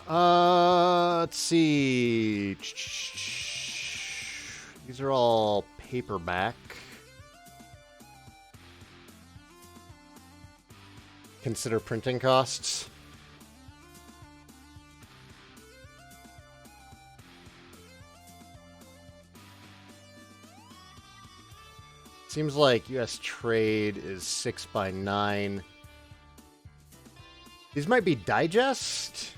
Let's see. These are all paperback. Consider printing costs. Seems like U.S. trade is 6x9. These might be digest.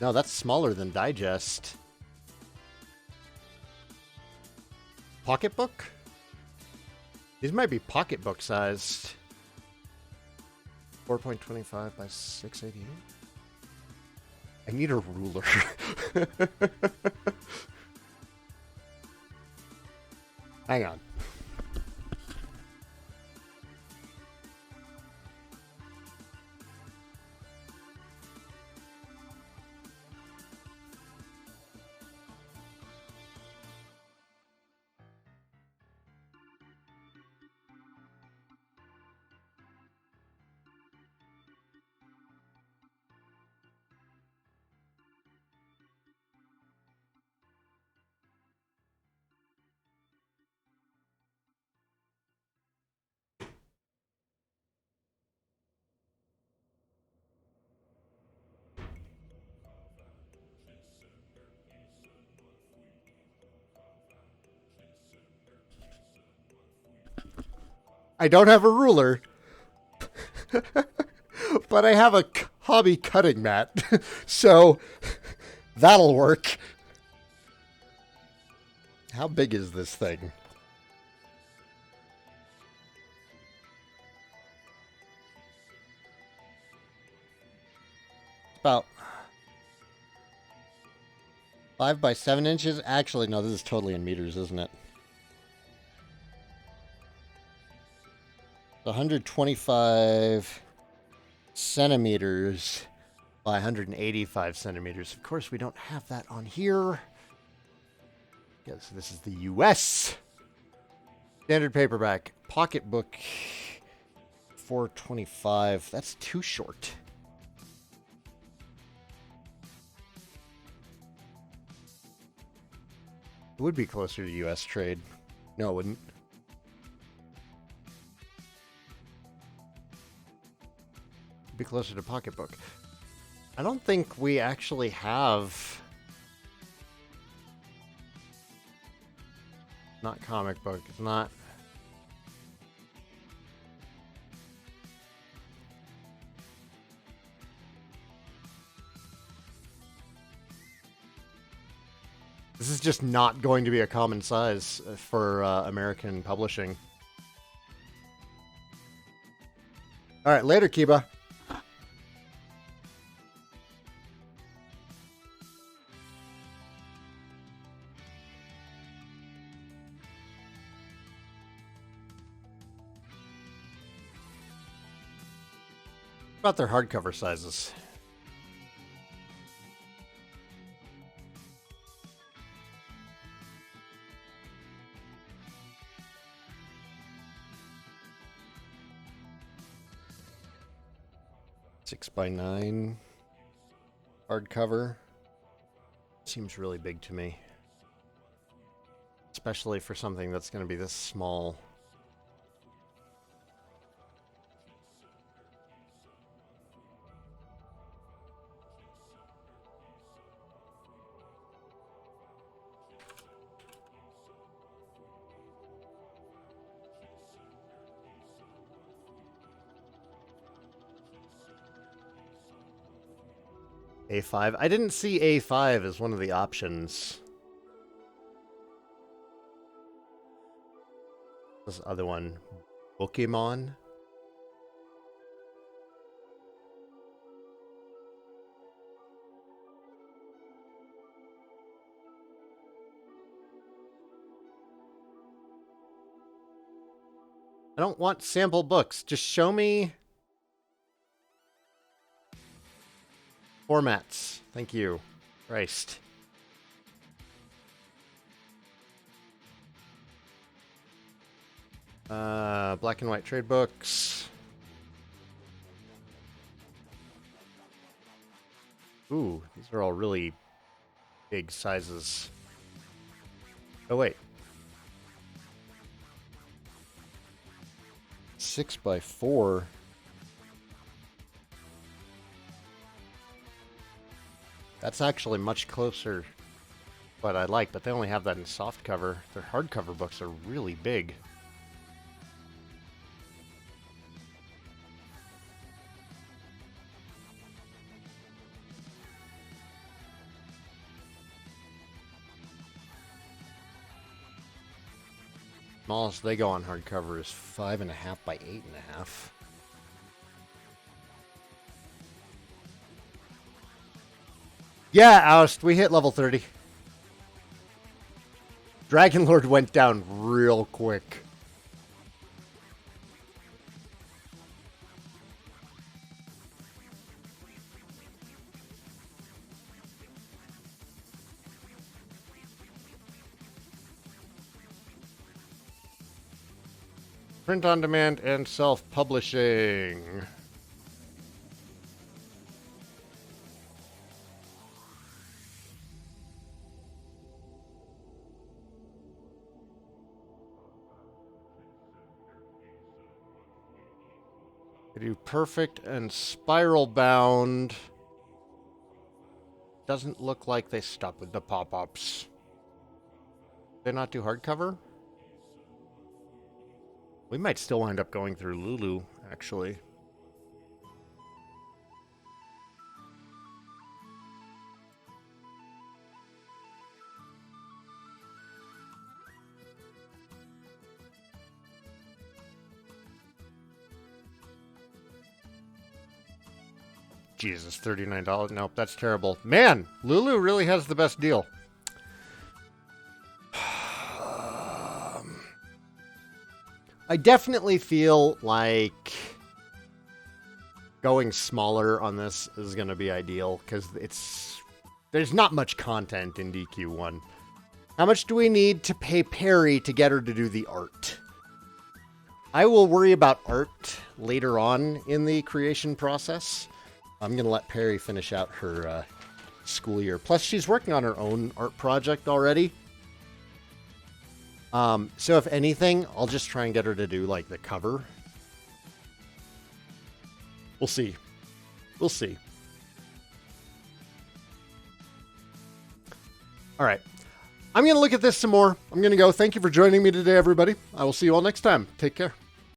No, that's smaller than digest. Pocketbook? These might be pocketbook sized. 4.25 by 688. I need a ruler. Hang on. I don't have a ruler, but I have a hobby cutting mat, so that'll work. How big is this thing? About 5 by 7 inches. Actually, no, this is totally in meters, isn't it? 125 centimeters by 185 centimeters. Of course, we don't have that on here. Yes, this is the US. Standard paperback. Pocketbook. 425. That's too short. It would be closer to US trade. No, it wouldn't. Be closer to pocketbook. I don't think we actually have. Not comic book. It's not. This is just not going to be a common size for American publishing. All right, later, Kiba. About their hardcover sizes. Six by 9 hardcover. Seems really big to me. Especially for something that's going to be this small. A5. I didn't see A5 as one of the options. This other one, Pokemon. I don't want sample books. Just show me formats. Thank you. Christ. Black and white trade books. Ooh, these are all really big sizes. Oh, wait. 6 by 4. That's actually much closer. what I like, but they only have that in soft cover. Their hardcover books are really big. Smallest they go on hardcover is 5.5 by 8.5. Yeah, Oust, we hit level 30. Dragon Lord went down real quick. Print on demand and self-publishing. I do perfect and spiral bound. Doesn't look like they stop with the pop-ups. They not do hardcover? We might still wind up going through Lulu, actually. Jesus, $39. Nope, that's terrible. Man, Lulu really has the best deal. I definitely feel like going smaller on this is going to be ideal because there's not much content in DQ1. How much do we need to pay Perry to get her to do the art? I will worry about art later on in the creation process. I'm going to let Perry finish out her school year. Plus, she's working on her own art project already. So if anything, I'll just try and get her to do, like, the cover. We'll see. We'll see. All right. I'm going to look at this some more. I'm going to go. Thank you for joining me today, everybody. I will see you all next time. Take care.